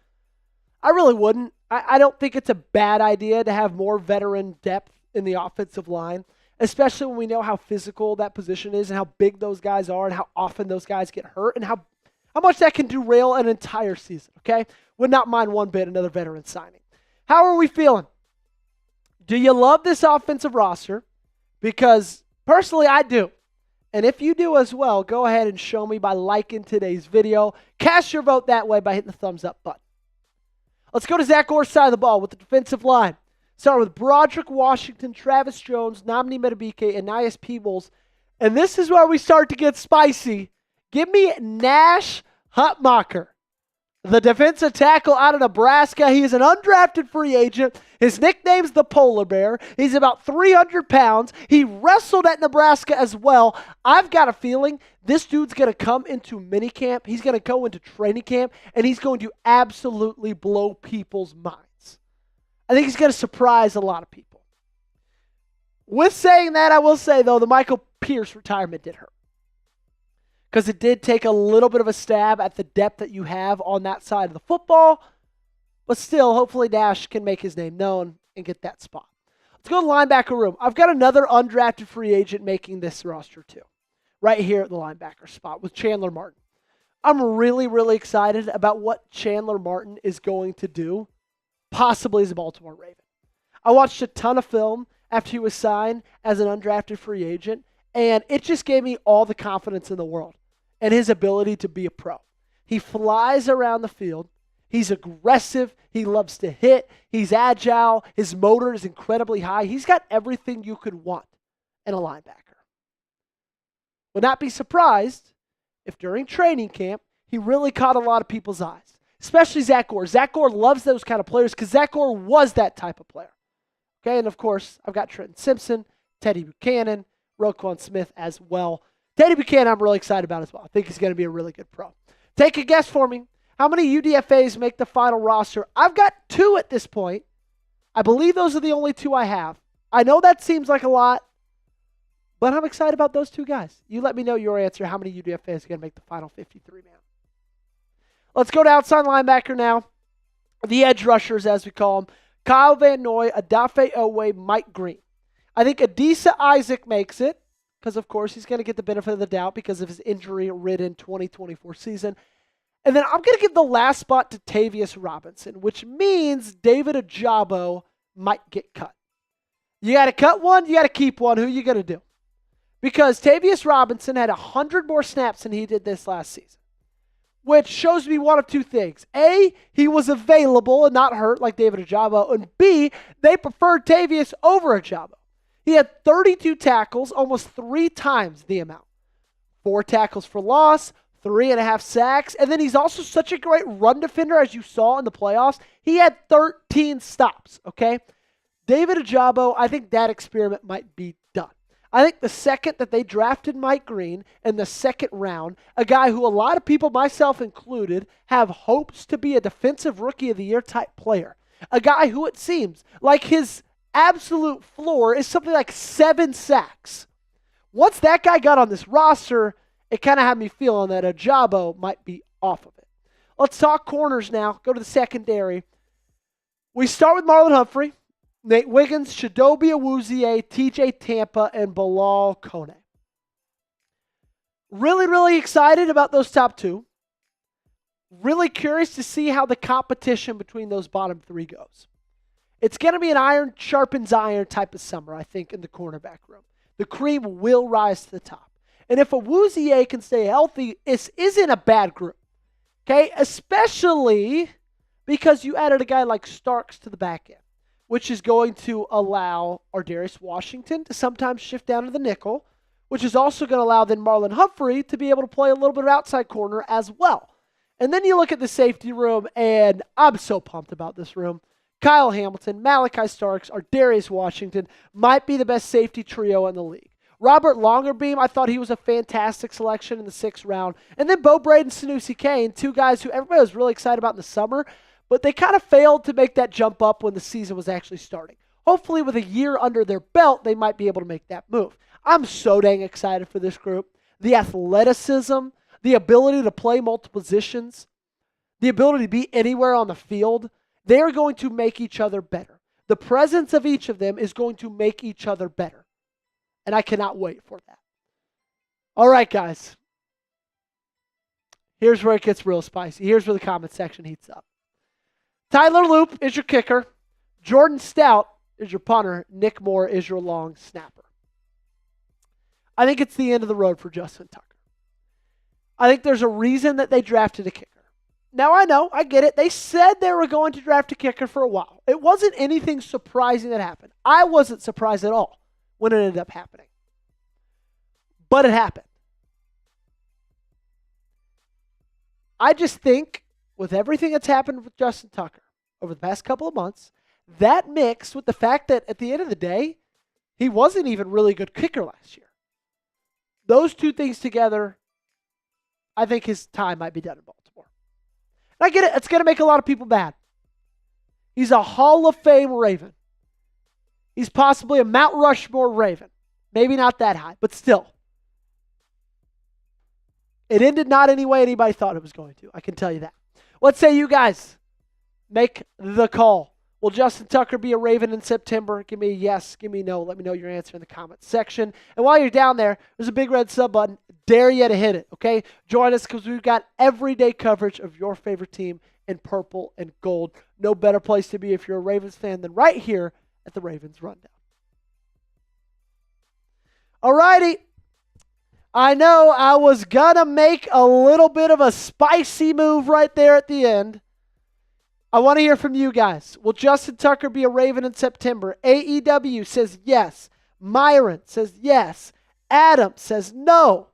[SPEAKER 1] I really wouldn't. I don't think it's a bad idea to have more veteran depth in the offensive line, especially when we know how physical that position is and how big those guys are and how often those guys get hurt and how much that can derail an entire season, okay? Would not mind one bit another veteran signing. How are we feeling? Do you love this offensive roster? Because personally, I do. And if you do as well, go ahead and show me by liking today's video. Cast your vote that way by hitting the thumbs up button. Let's go to Zach Orr's side of the ball with the defensive line. Start with Broderick Washington, Travis Jones, Nnamdi Madubuike, and Nias Peebles. And this is where we start to get spicy. Give me Nash Hutmacher, the defensive tackle out of Nebraska. He is an undrafted free agent. His nickname's the Polar Bear. He's about 300 pounds. He wrestled at Nebraska as well. I've got a feeling this dude's going to come into minicamp. He's going to go into training camp, and he's going to absolutely blow people's minds. I think he's going to surprise a lot of people. With saying that, I will say, though, the Michael Pierce retirement did hurt. Because it did take a little bit of a stab at the depth that you have on that side of the football. But still, hopefully Nash can make his name known and get that spot. Let's go to the linebacker room. I've got another undrafted free agent making this roster too. Right here at the linebacker spot with Chandler Martin. I'm really, really excited about what Chandler Martin is going to do, possibly as a Baltimore Raven. I watched a ton of film after he was signed as an undrafted free agent, and it just gave me all the confidence in the world and his ability to be a pro. He flies around the field. He's aggressive. He loves to hit. He's agile. His motor is incredibly high. He's got everything you could want in a linebacker. Would not be surprised if during training camp he really caught a lot of people's eyes, especially Zach Orr. Zach Orr loves those kind of players because Zach Orr was that type of player. Okay, and of course, I've got Trenton Simpson, Teddy Buchanan, Roquan Smith as well. Teddy Buchanan I'm really excited about as well. I think he's going to be a really good pro. Take a guess for me. How many UDFAs make the final roster? I've got 2 at this point. I believe those are the only 2 I have. I know that seems like a lot, but I'm excited about those 2 guys. You let me know your answer. How many UDFAs are going to make the final 53 man? Let's go to outside linebacker now. The edge rushers, as we call them. Kyle Van Noy, Adafe Owe, Mike Green. I think Adisa Isaac makes it because, of course, he's going to get the benefit of the doubt because of his injury-ridden 2024 season. And then I'm going to give the last spot to Tavius Robinson, which means David Ajabo might get cut. You got to cut one, you got to keep one. Who are you going to do? Because Tavius Robinson had 100 more snaps than he did this last season, which shows me one of 2 things. A, he was available and not hurt like David Ajabo. And B, they preferred Tavius over Ajabo. He had 32 tackles, almost 3 times the amount. 4 tackles for loss, 3.5 sacks, and then he's also such a great run defender, as you saw in the playoffs. He had 13 stops, okay? David Ajabo, I think that experiment might be done. I think the second that they drafted Mike Green in the second round, a guy who a lot of people, myself included, have hopes to be a defensive rookie of the year type player, a guy who it seems like his absolute floor is something like 7 sacks. Once that guy got on this roster, it kind of had me feeling that Ajabo might be off of it. Let's talk corners now. Go to the secondary. We start with Marlon Humphrey, Nate Wiggins, Chidobe Awuzie, TJ Tampa, and Bilal Kone. Really, really excited about those top 2. Really curious to see how the competition between those bottom 3 goes. It's going to be an iron sharpens iron type of summer, I think, in the cornerback room. The cream will rise to the top. And if Awuzie can stay healthy, this isn't a bad group. Okay? Especially because you added a guy like Starks to the back end, which is going to allow Za'Darius Washington to sometimes shift down to the nickel, which is also going to allow then Marlon Humphrey to be able to play a little bit of outside corner as well. And then you look at the safety room, and I'm so pumped about this room. Kyle Hamilton, Malachi Starks, Za'Darius Washington might be the best safety trio in the league. Robert Longerbeam, I thought he was a fantastic selection in the 6th round. And then Bo Braden, Sanusi Kane, 2 guys who everybody was really excited about in the summer, but they kind of failed to make that jump up when the season was actually starting. Hopefully with a year under their belt, they might be able to make that move. I'm so dang excited for this group. The athleticism, the ability to play multiple positions, the ability to be anywhere on the field, they're going to make each other better. The presence of each of them is going to make each other better. And I cannot wait for that. All right, guys. Here's where it gets real spicy. Here's where the comment section heats up. Tyler Loop is your kicker. Jordan Stout is your punter. Nick Moore is your long snapper. I think it's the end of the road for Justin Tucker. I think there's a reason that they drafted a kicker. Now, I know, I get it. They said they were going to draft a kicker for a while. It wasn't anything surprising that happened. I wasn't surprised at all when it ended up happening. But it happened. I just think with everything that's happened with Justin Tucker over the past couple of months, that mixed with the fact that at the end of the day, he wasn't even really a good kicker last year. Those two things together, I think his time might be done in Baltimore. And I get it. It's going to make a lot of people mad. He's a Hall of Fame Raven. He's possibly a Mount Rushmore Raven. Maybe not that high, but still. It ended not any way anybody thought it was going to. I can tell you that. What say you guys? Make the call. Will Justin Tucker be a Raven in September? Give me a yes. Give me a no. Let me know your answer in the comments section. And while you're down there, there's a big red sub button. Dare you to hit it, okay? Join us because we've got everyday coverage of your favorite team in purple and gold. No better place to be if you're a Ravens fan than right here at the Ravens Rundown. All righty. I know I was going to make a little bit of a spicy move right there at the end. I want to hear from you guys. Will Justin Tucker be a Raven in September? AEW says yes. Myron says yes. Adam says no.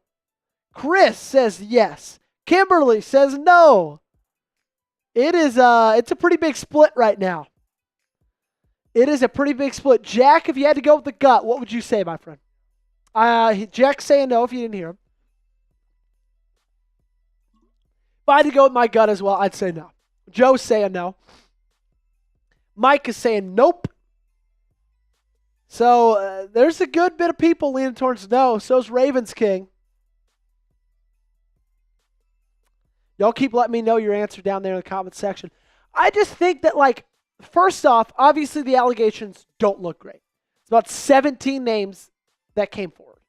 [SPEAKER 1] Chris says yes. Kimberly says no. It's a pretty big split right now. It is a pretty big split. Jack, if you had to go with the gut, what would you say, my friend? Jack's saying no if you didn't hear him. If I had to go with my gut as well, I'd say no. Joe's saying no. Mike is saying nope. So there's a good bit of people leaning towards no. So's Ravens King. Y'all keep letting me know your answer down there in the comment section. I just think that, first off, obviously the allegations don't look great. It's about 17 names that came forward.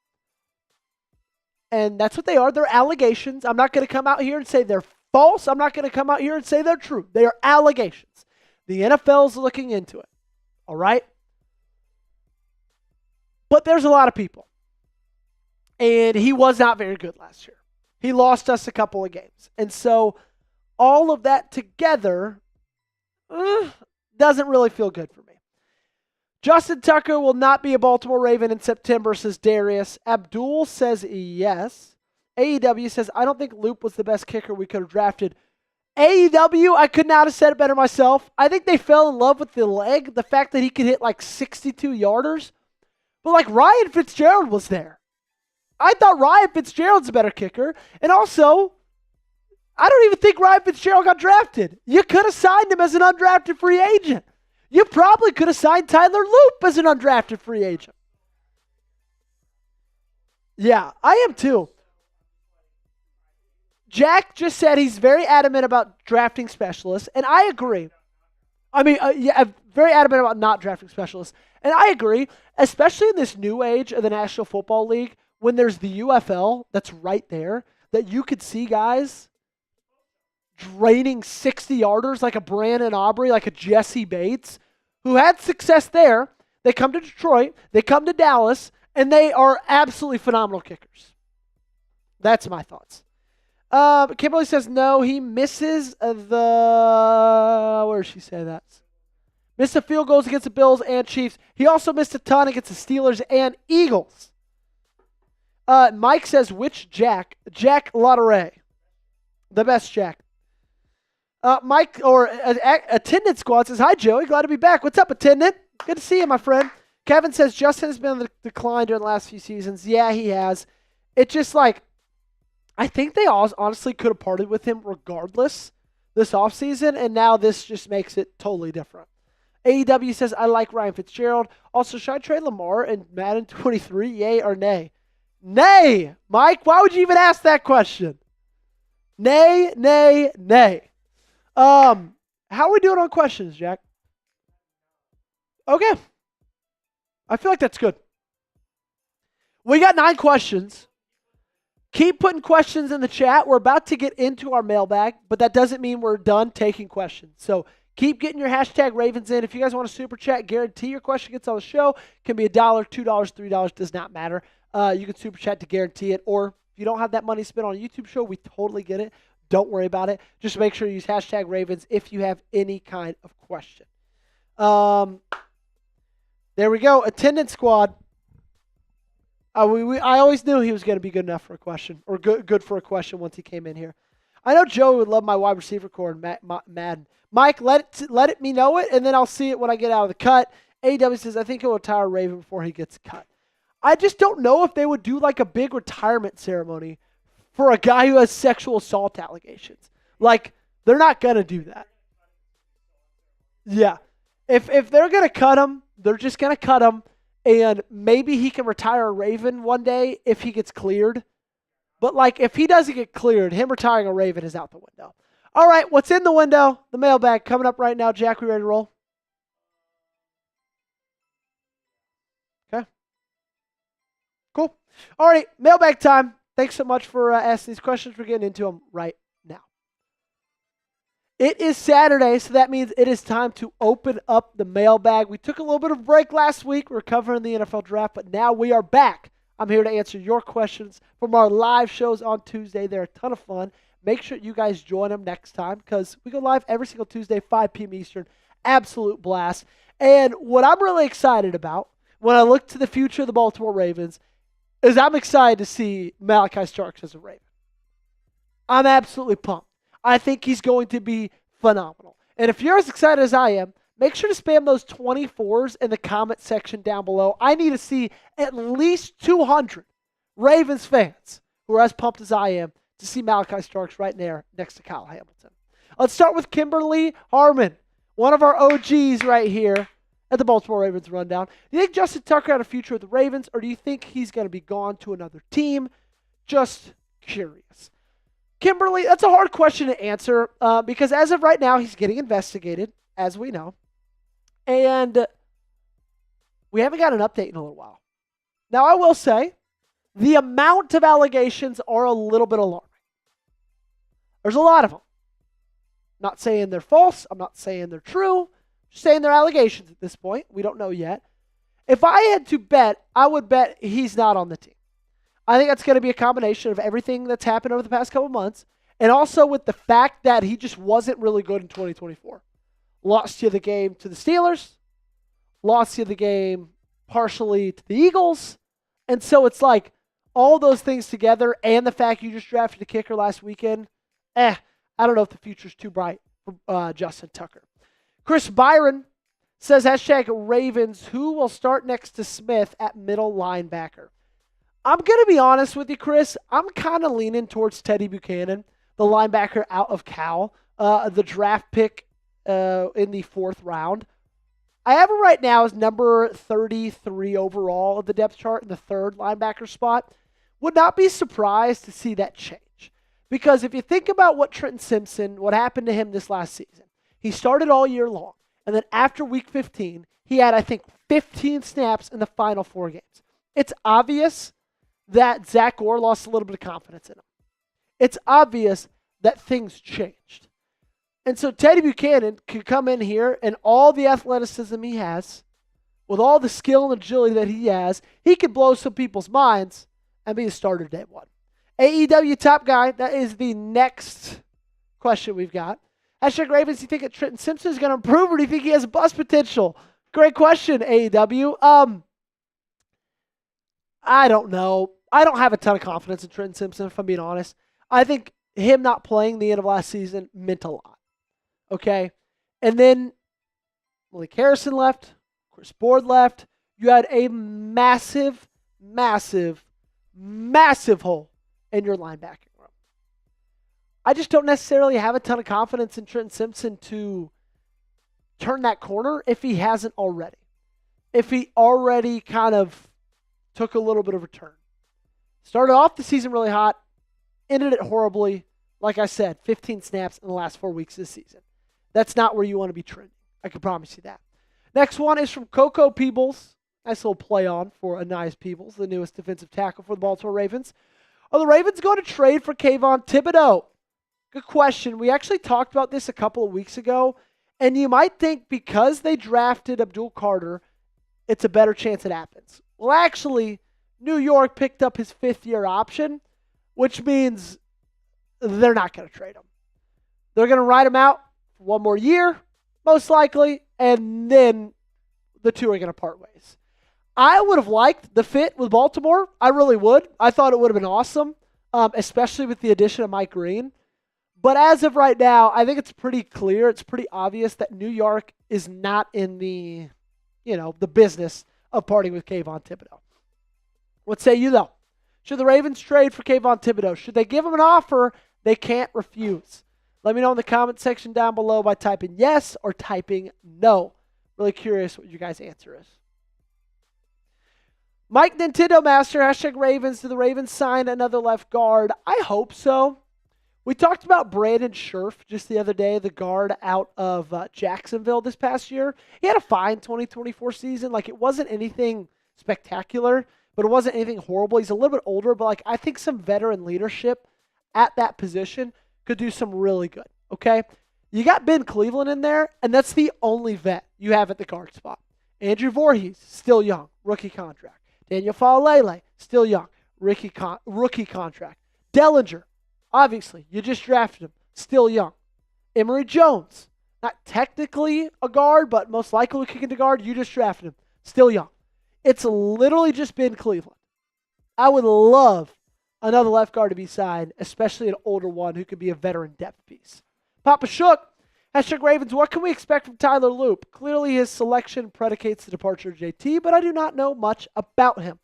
[SPEAKER 1] And that's what they are. They're allegations. I'm not going to come out here and say they're false. I'm not going to come out here and say they're true. They are allegations. The NFL's looking into it. All right? But there's a lot of people. And he was not very good last year. He lost us a couple of games. And so all of that together doesn't really feel good for me. Justin Tucker will not be a Baltimore Raven in September, says Darius. Abdul says yes. AEW says, I don't think Loop was the best kicker we could have drafted. AEW, I could not have said it better myself. I think they fell in love with the leg, the fact that he could hit 62-yarders. But Ryan Fitzgerald was there. I thought Ryan Fitzgerald's a better kicker. And also, I don't even think Ryan Fitzgerald got drafted. You could have signed him as an undrafted free agent. You probably could have signed Tyler Loop as an undrafted free agent. Yeah, I am too. Jack just said he's very adamant about drafting specialists, and I agree. I'm very adamant about not drafting specialists, and I agree, especially in this new age of the National Football League, when there's the UFL that's right there, that you could see guys draining 60-yarders like a Brandon Aubrey, like a Jesse Bates, who had success there. They come to Detroit, they come to Dallas, and they are absolutely phenomenal kickers. That's my thoughts. Kimberly says no, he misses where does she say that? Missed a field goals against the Bills and Chiefs. He also missed a ton against the Steelers and Eagles. Mike says, which Jack? Jack Lotteray. The best Jack. Mike, or Attendant Squad says, hi, Joey. Glad to be back. What's up, Attendant? Good to see you, my friend. Kevin says, Justin has been on the decline during the last few seasons. Yeah, he has. It's just like, I think they all honestly could have parted with him regardless this offseason, and now this just makes it totally different. AEW says, I like Ryan Fitzgerald. Also, should I trade Lamar and Madden 23? Yay or nay? Nay! Mike, why would you even ask that question? Nay, nay, nay. How are we doing on questions, Jack? Okay. I feel like that's good. We got 9 questions. Keep putting questions in the chat. We're about to get into our mailbag, but that doesn't mean we're done taking questions. So keep getting your hashtag Ravens in. If you guys want to super chat, guarantee your question gets on the show. It can be $1, $2, $3, does not matter. You can super chat to guarantee it. Or if you don't have that money spent on a YouTube show, we totally get it. Don't worry about it. Just make sure you use hashtag Ravens if you have any kind of question. There we go. Attendance Squad. I always knew he was going to be good enough for a question, or good for a question once he came in here. I know Joey would love my wide receiver core in Madden. Mike, let me know it, and then I'll see it when I get out of the cut. AW says, I think he'll retire Raven before he gets cut. I just don't know if they would do like a big retirement ceremony for a guy who has sexual assault allegations. Like, they're not going to do that. Yeah. If they're going to cut him, they're just going to cut him. And maybe he can retire a Raven one day if he gets cleared. But, like, if he doesn't get cleared, him retiring a Raven is out the window. All right, what's in the window? The mailbag coming up right now. Jack, we ready to roll? Okay. Cool. All right, mailbag time. Thanks so much for asking these questions. We're getting into them right now. It is Saturday, so that means it is time to open up the mailbag. We took a little bit of a break last week. We were covering the NFL draft, but now we are back. I'm here to answer your questions from our live shows on Tuesday. They're a ton of fun. Make sure you guys join them next time because we go live every single Tuesday, 5 p.m. Eastern. Absolute blast. And what I'm really excited about when I look to the future of the Baltimore Ravens is I'm excited to see Malachi Starks as a Raven. I'm absolutely pumped. I think he's going to be phenomenal. And if you're as excited as I am, make sure to spam those 24s in the comment section down below. I need to see at least 200 Ravens fans who are as pumped as I am to see Malachi Starks right there next to Kyle Hamilton. Let's start with Kimberly Harmon, one of our OGs right here at the Baltimore Ravens Rundown. Do you think Justin Tucker had a future with the Ravens, or do you think he's going to be gone to another team? Just curious. Kimberly, that's a hard question to answer because as of right now, he's getting investigated, as we know. And we haven't got an update in a little while. Now, I will say, the amount of allegations are a little bit alarming. There's a lot of them. I'm not saying they're false. I'm not saying they're true. Just saying they're allegations at this point. We don't know yet. If I had to bet, I would bet he's not on the team. I think that's going to be a combination of everything that's happened over the past couple months and also with the fact that he just wasn't really good in 2024. Lost you the game to the Steelers, lost you the game partially to the Eagles, and so it's like all those things together and the fact you just drafted a kicker last weekend, I don't know if the future's too bright for Justin Tucker. Chris Byron says, hashtag Ravens, who will start next to Smith at middle linebacker? I'm going to be honest with you, Chris. I'm kind of leaning towards Teddy Buchanan, the linebacker out of Cal, the draft pick in the 4th round. I have him right now as number 33 overall of the depth chart in the 3rd linebacker spot. Would not be surprised to see that change. Because if you think about what Trenton Simpson, what happened to him this last season, he started all year long. And then after week 15, he had, I think, 15 snaps in the final 4 games. It's obvious that Zach Orr lost a little bit of confidence in him. It's obvious that things changed. And so Teddy Buchanan could come in here and all the athleticism he has, with all the skill and agility that he has, he could blow some people's minds and be a starter day one. AEW top guy, that is the next question we've got. Hashtag Ravens, do you think that Trenton Simpson is going to improve, or do you think he has bust potential? Great question, AEW. I don't know. I don't have a ton of confidence in Trenton Simpson, if I'm being honest. I think him not playing the end of last season meant a lot. Okay? And then Malik Harrison left. Chris Board left. You had a massive, massive, massive hole in your linebacking room. I just don't necessarily have a ton of confidence in Trenton Simpson to turn that corner if he hasn't already. If he already kind of took a little bit of a turn. Started off the season really hot, ended it horribly. Like I said, 15 snaps in the last 4 weeks this season. That's not where you want to be trending. I can promise you that. Next one is from Coco Peebles. Nice little play on for Anais Peebles, the newest defensive tackle for the Baltimore Ravens. Are the Ravens going to trade for Kayvon Thibodeaux? Good question. We actually talked about this a couple of weeks ago, and you might think because they drafted Abdul Carter, it's a better chance it happens. Well, actually, New York picked up his fifth-year option, which means they're not going to trade him. They're going to ride him out for one more year, most likely, and then the two are going to part ways. I would have liked the fit with Baltimore. I really would. I thought it would have been awesome, especially with the addition of Mike Green. But as of right now, I think it's pretty clear, it's pretty obvious that New York is not in the business of parting with Kayvon Thibodeaux. What say you, though? Should the Ravens trade for Kayvon Thibodeaux? Should they give him an offer they can't refuse? Let me know in the comment section down below by typing yes or typing no. Really curious what your guys' answer is. Mike Nintendo Master, hashtag Ravens. Do the Ravens sign another left guard? I hope so. We talked about Brandon Scherff just the other day, the guard out of Jacksonville this past year. He had a fine 2024 season. It wasn't anything spectacular, but it wasn't anything horrible. He's a little bit older, but I think some veteran leadership at that position could do some really good, okay? You got Ben Cleveland in there, and that's the only vet you have at the guard spot. Andrew Voorhees, still young, rookie contract. Daniel Faalele, still young, rookie contract. Dellinger, obviously, you just drafted him, still young. Emory Jones, not technically a guard, but most likely kicking to guard, you just drafted him, still young. It's literally just Ben Cleveland. I would love another left guard to be signed, especially an older one who could be a veteran depth piece. Papa Shook, hashtag Ravens, what can we expect from Tyler Loop? Clearly his selection predicates the departure of JT, but I do not know much about him.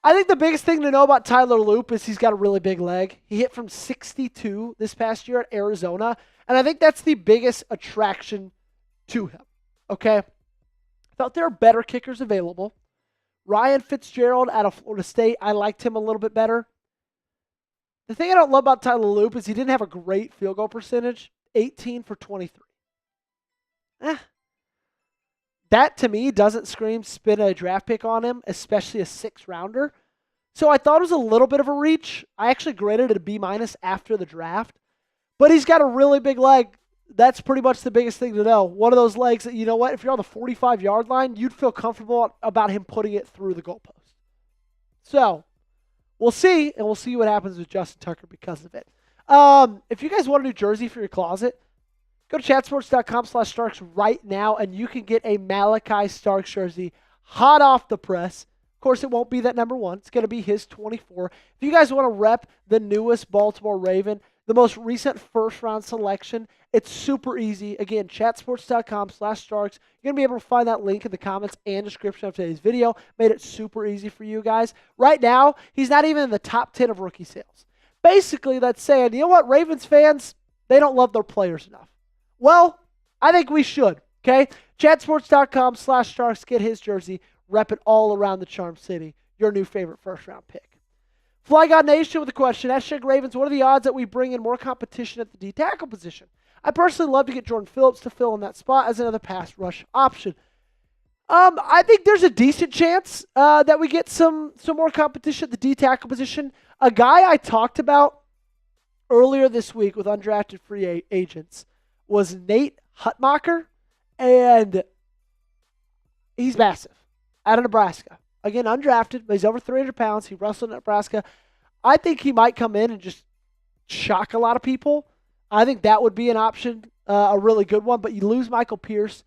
[SPEAKER 1] I think the biggest thing to know about Tyler Loop is he's got a really big leg. He hit from 62 this past year at Arizona, and I think that's the biggest attraction to him, okay? I thought there are better kickers available. Ryan Fitzgerald out of Florida State, I liked him a little bit better. The thing I don't love about Tyler Loop is he didn't have a great field goal percentage, 18 for 23. That, to me, doesn't scream spin a draft pick on him, especially a 6-rounder. So I thought it was a little bit of a reach. I actually graded it a B- after the draft. But he's got a really big leg. That's pretty much the biggest thing to know. One of those legs that, you know what, if you're on the 45-yard line, you'd feel comfortable about him putting it through the goalpost. So, we'll see, and we'll see what happens with Justin Tucker because of it. If you guys want a new jersey for your closet, go to chatsports.com/Starks right now, and you can get a Malachi Starks jersey hot off the press. Of course, it won't be that number 1. It's going to be his 24. If you guys want to rep the newest Baltimore Raven, the most recent first-round selection, it's super easy. Again, chatsports.com/Starks. You're going to be able to find that link in the comments and description of today's video. Made it super easy for you guys. Right now, he's not even in the top 10 of rookie sales. Basically, that's saying, you know what, Ravens fans, they don't love their players enough. Well, I think we should, okay? Chatsports.com/Starks. Get his jersey. Rep it all around the Charm City. Your new favorite first-round pick. Fly God Nation with a question. Hashtag Ravens, what are the odds that we bring in more competition at the D-tackle position? I personally love to get Jordan Phillips to fill in that spot as another pass rush option. I think there's a decent chance that we get some more competition at the D-tackle position. A guy I talked about earlier this week with undrafted free agents was Nate Hutmacher, and he's massive out of Nebraska. Again, undrafted, but he's over 300 pounds. He wrestled in Nebraska. I think he might come in and just shock a lot of people. I think that would be an option, a really good one. But you lose Michael Pierce.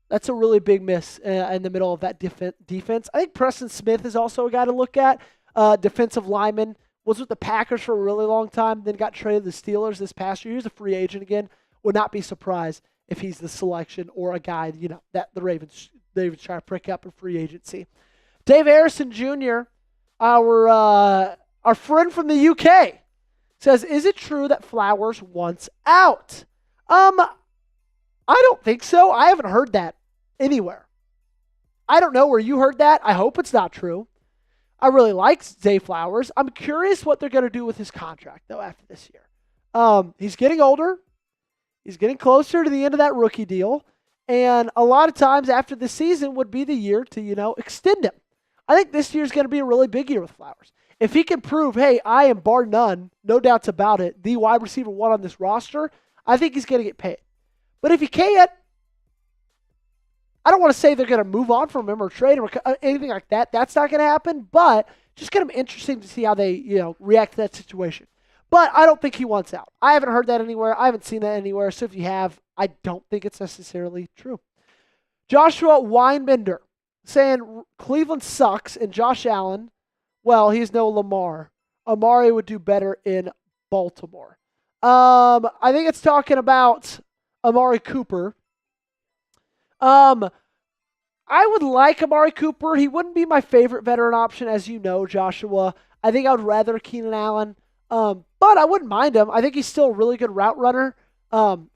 [SPEAKER 1] That's a really big miss in the middle of that defense. I think Preston Smith is also a guy to look at. Defensive lineman. Was with the Packers for a really long time, then got traded to the Steelers this past year. He's a free agent again. Would not be surprised if he's the selection or a guy, that the Ravens try to prick up in free agency. Dave Harrison Jr., our friend from the UK, says, is it true that Flowers wants out? I don't think so. I haven't heard that anywhere. I don't know where you heard that. I hope it's not true. I really like Zay Flowers. I'm curious what they're going to do with his contract, though, after this year. He's getting older. He's getting closer to the end of that rookie deal. And a lot of times after the season would be the year to, extend him. I think this year is going to be a really big year with Flowers. If he can prove, hey, I am bar none, no doubts about it, the wide receiver one on this roster, I think he's going to get paid. But if he can't, I don't want to say they're going to move on from him or trade him or anything like that. That's not going to happen, but just kind of interesting to see how they, react to that situation. But I don't think he wants out. I haven't heard that anywhere. I haven't seen that anywhere. So if you have, I don't think it's necessarily true. Joshua Weinbender saying Cleveland sucks and Josh Allen, well, he's no Lamar. Amari would do better in Baltimore. I think it's talking about Amari Cooper. I would like Amari Cooper. He wouldn't be my favorite veteran option, as you know, Joshua. I think I would rather Keenan Allen. But I wouldn't mind him. I think he's still a really good route runner.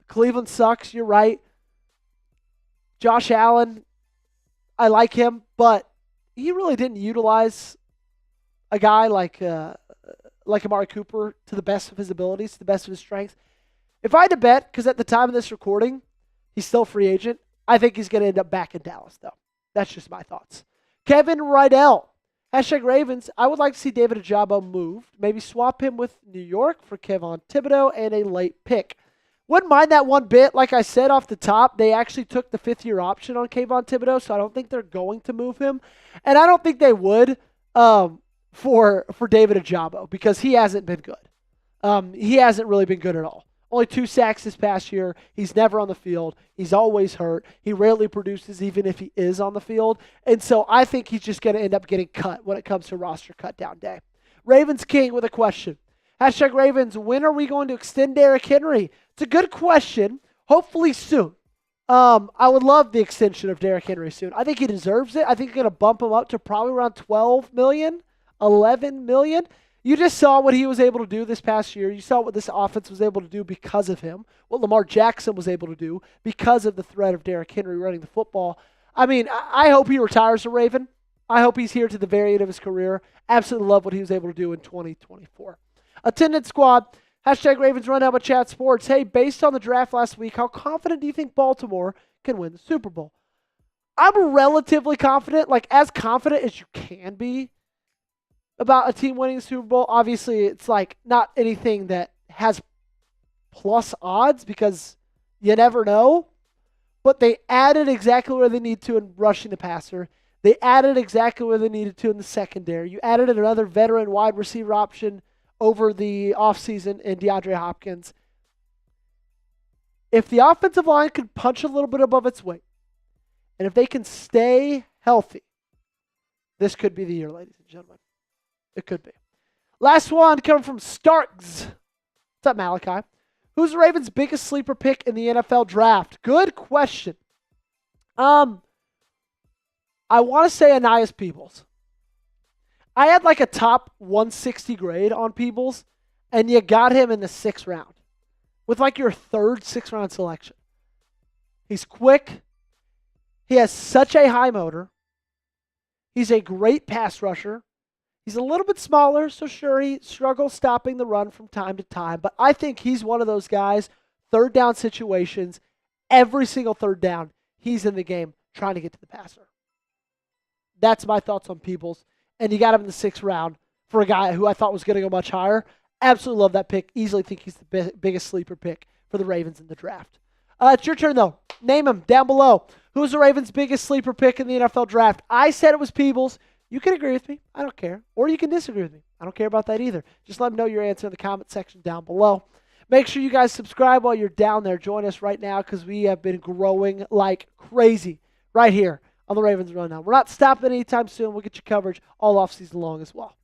[SPEAKER 1] Cleveland sucks. You're right. Josh Allen, I like him, but he really didn't utilize a guy like Amari Cooper to the best of his abilities, to the best of his strengths. If I had to bet, because at the time of this recording, he's still a free agent, I think he's going to end up back in Dallas, though. That's just my thoughts. Kevin Rydell, #Ravens. I would like to see David Ojabo moved. Maybe swap him with New York for Kevon Thibodeau and a late pick. Wouldn't mind that one bit. Like I said off the top, they actually took the fifth-year option on Kevon Thibodeau, so I don't think they're going to move him. And I don't think they would for David Ojabo because he hasn't been good. He hasn't really been good at all. Only 2 sacks this past year. He's never on the field. He's always hurt. He rarely produces even if he is on the field. And so I think he's just going to end up getting cut when it comes to roster cut down day. Ravens King with a question. #Ravens, when are we going to extend Derrick Henry? It's a good question. Hopefully soon. I would love the extension of Derrick Henry soon. I think he deserves it. I think you're going to bump him up to probably around $12 million, $11 million. You just saw what he was able to do this past year. You saw what this offense was able to do because of him, what Lamar Jackson was able to do because of the threat of Derrick Henry running the football. I mean, I hope he retires a Raven. I hope he's here to the very end of his career. Absolutely love what he was able to do in 2024. Attendance squad, #Ravens Rundown with Chat Sports. Hey, based on the draft last week, how confident do you think Baltimore can win the Super Bowl? I'm relatively confident, like as confident as you can be about a team winning the Super Bowl. Obviously, it's like not anything that has plus odds because you never know. But they added exactly where they need to in rushing the passer. They added exactly where they needed to in the secondary. You added another veteran wide receiver option over the offseason in DeAndre Hopkins. If the offensive line could punch a little bit above its weight, and if they can stay healthy, this could be the year, ladies and gentlemen. It could be. Last one coming from Starks. What's up, Malachi? Who's the Ravens' biggest sleeper pick in the NFL draft? Good question. I want to say Anais Peebles. I had like a top 160 grade on Peebles, and you got him in the 6th round with like your 3rd 6th round selection. He's quick. He has such a high motor. He's a great pass rusher. He's a little bit smaller, so sure, he struggles stopping the run from time to time. But I think he's one of those guys, 3rd down situations, every single 3rd down, he's in the game trying to get to the passer. That's my thoughts on Peebles. And you got him in the 6th round for a guy who I thought was going to go much higher. Absolutely love that pick. Easily think he's the biggest sleeper pick for the Ravens in the draft. It's your turn, though. Name them down below. Who's the Ravens' biggest sleeper pick in the NFL draft? I said it was Peebles. You can agree with me. I don't care. Or you can disagree with me. I don't care about that either. Just let me know your answer in the comment section down below. Make sure you guys subscribe while you're down there. Join us right now because we have been growing like crazy right here on the Ravens Rundown. We're not stopping anytime soon. We'll get you coverage all offseason long as well.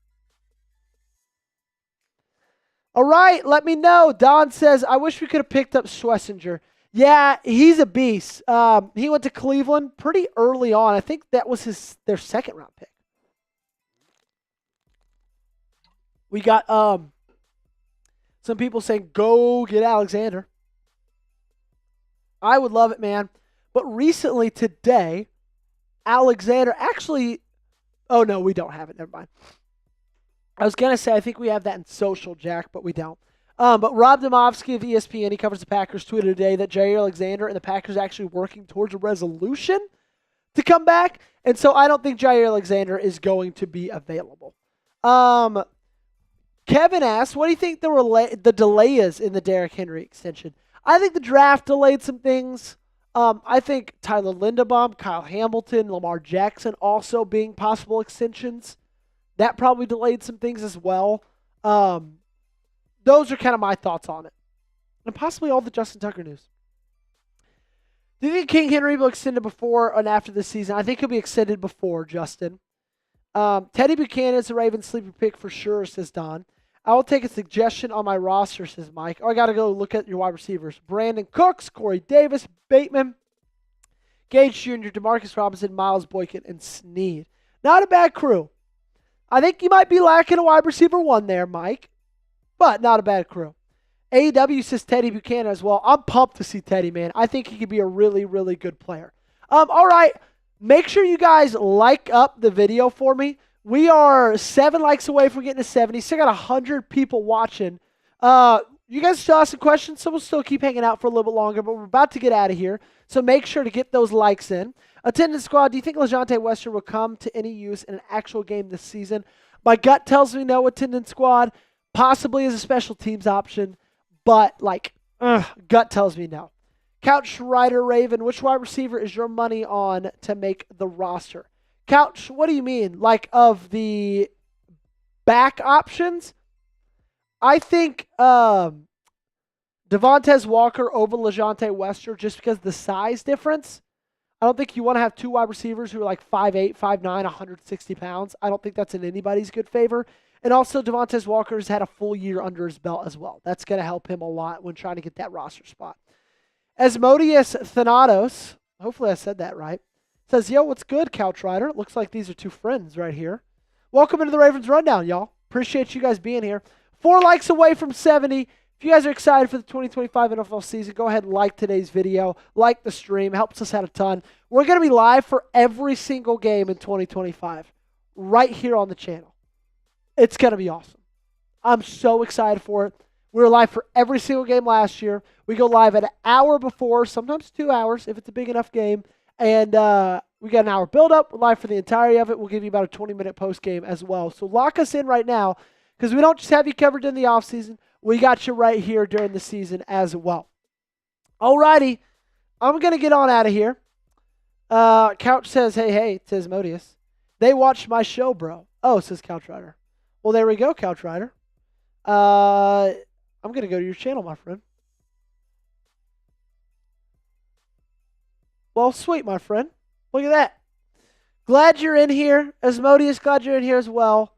[SPEAKER 1] All right, let me know. Don says, I wish we could have picked up Schlesinger. Yeah, he's a beast. He went to Cleveland pretty early on. I think that was their second-round pick. We got some people saying, go get Alexander. I would love it, man. But recently, today, Alexander actually... Oh, no, we don't have it. Never mind. I was going to say, I think we have that in social, Jack, but we don't. But Rob Demovsky of ESPN, he covers the Packers, tweeted today that Jair Alexander and the Packers are actually working towards a resolution to come back. And so I don't think Jair Alexander is going to be available. Kevin asks, what do you think the delay is in the Derrick Henry extension? I think the draft delayed some things. I think Tyler Linderbaum, Kyle Hamilton, Lamar Jackson also being possible extensions. That probably delayed some things as well. Those are kind of my thoughts on it. And possibly all the Justin Tucker news. Do you think King Henry will extend it before and after this season? I think he'll be extended before, Justin. Teddy Buchanan is a Ravens sleeper pick for sure, says Don. I will take a suggestion on my roster, says Mike. Oh, I got to go look at your wide receivers. Brandon Cooks, Corey Davis, Bateman, Gage Jr., Demarcus Robinson, Miles Boykin, and Snead. Not a bad crew. I think you might be lacking a wide receiver one there, Mike. But not a bad crew. AEW says Teddy Buchanan as well. I'm pumped to see Teddy, man. I think he could be a really, really good player. All right. Make sure you guys like up the video for me. We are 7 likes away from getting to 70. Still got 100 people watching. You guys still ask some questions, so we'll still keep hanging out for a little bit longer, but we're about to get out of here. So make sure to get those likes in. Attendance squad, do you think LeJontay Wester will come to any use in an actual game this season? My gut tells me no, attendance squad. Possibly as a special teams option, but gut tells me no. Couch Rider Raven, which wide receiver is your money on to make the roster? Couch, what do you mean? Like of the back options? I think Devontae Walker over LeJontay Wester just because of the size difference. I don't think you want to have two wide receivers who are like 5'8", 5'9", 160 pounds. I don't think that's in anybody's good favor. And also, Devontae Walker's had a full year under his belt as well. That's going to help him a lot when trying to get that roster spot. Asmodeus Thanatos, hopefully I said that right, says, yo, what's good, Couch Rider? Looks like these are two friends right here. Welcome into the Ravens Rundown, y'all. Appreciate you guys being here. 4 likes away from 70. If you guys are excited for the 2025 NFL season, go ahead and like today's video. Like the stream. Helps us out a ton. We're going to be live for every single game in 2025 right here on the channel. It's going to be awesome. I'm so excited for it. We were live for every single game last year. We go live an hour before, sometimes 2 hours if it's a big enough game. And we got an hour build-up. We're live for the entirety of it. We'll give you about a 20-minute post-game as well. So lock us in right now because we don't just have you covered in the offseason. We got you right here during the season as well. All righty. I'm going to get on out of here. Couch says, hey, says Modius. They watched my show, bro. Oh, says Couch Rider. Well, there we go, Couch Rider. I'm going to go to your channel, my friend. Well, sweet, my friend. Look at that. Glad you're in here. Asmodeus, glad you're in here as well.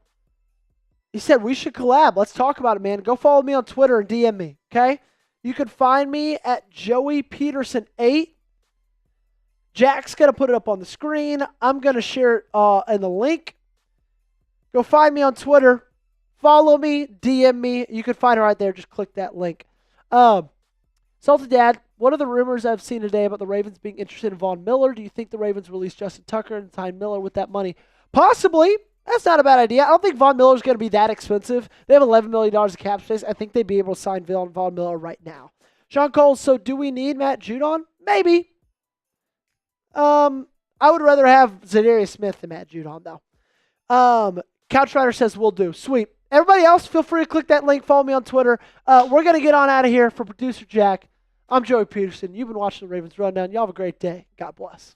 [SPEAKER 1] He said we should collab. Let's talk about it, man. Go follow me on Twitter and DM me, okay? You can find me at Joey Petersen 8. Jack's going to put it up on the screen. I'm going to share it in the link. Go find me on Twitter. Follow me. DM me. You can find it right there. Just click that link. Salted Dad, what are the rumors I've seen today about the Ravens being interested in Von Miller? Do you think the Ravens release Justin Tucker and sign Miller with that money? Possibly. That's not a bad idea. I don't think Von Miller's going to be that expensive. They have $11 million of cap space. I think they'd be able to sign Von Miller right now. Sean Cole, so do we need Matt Judon? Maybe. I would rather have Za'Darius Smith than Matt Judon, though. Couch Rider says we'll do. Sweet. Everybody else, feel free to click that link. Follow me on Twitter. We're going to get on out of here for Producer Jack. I'm Joey Petersen. You've been watching the Ravens Rundown. Y'all have a great day. God bless.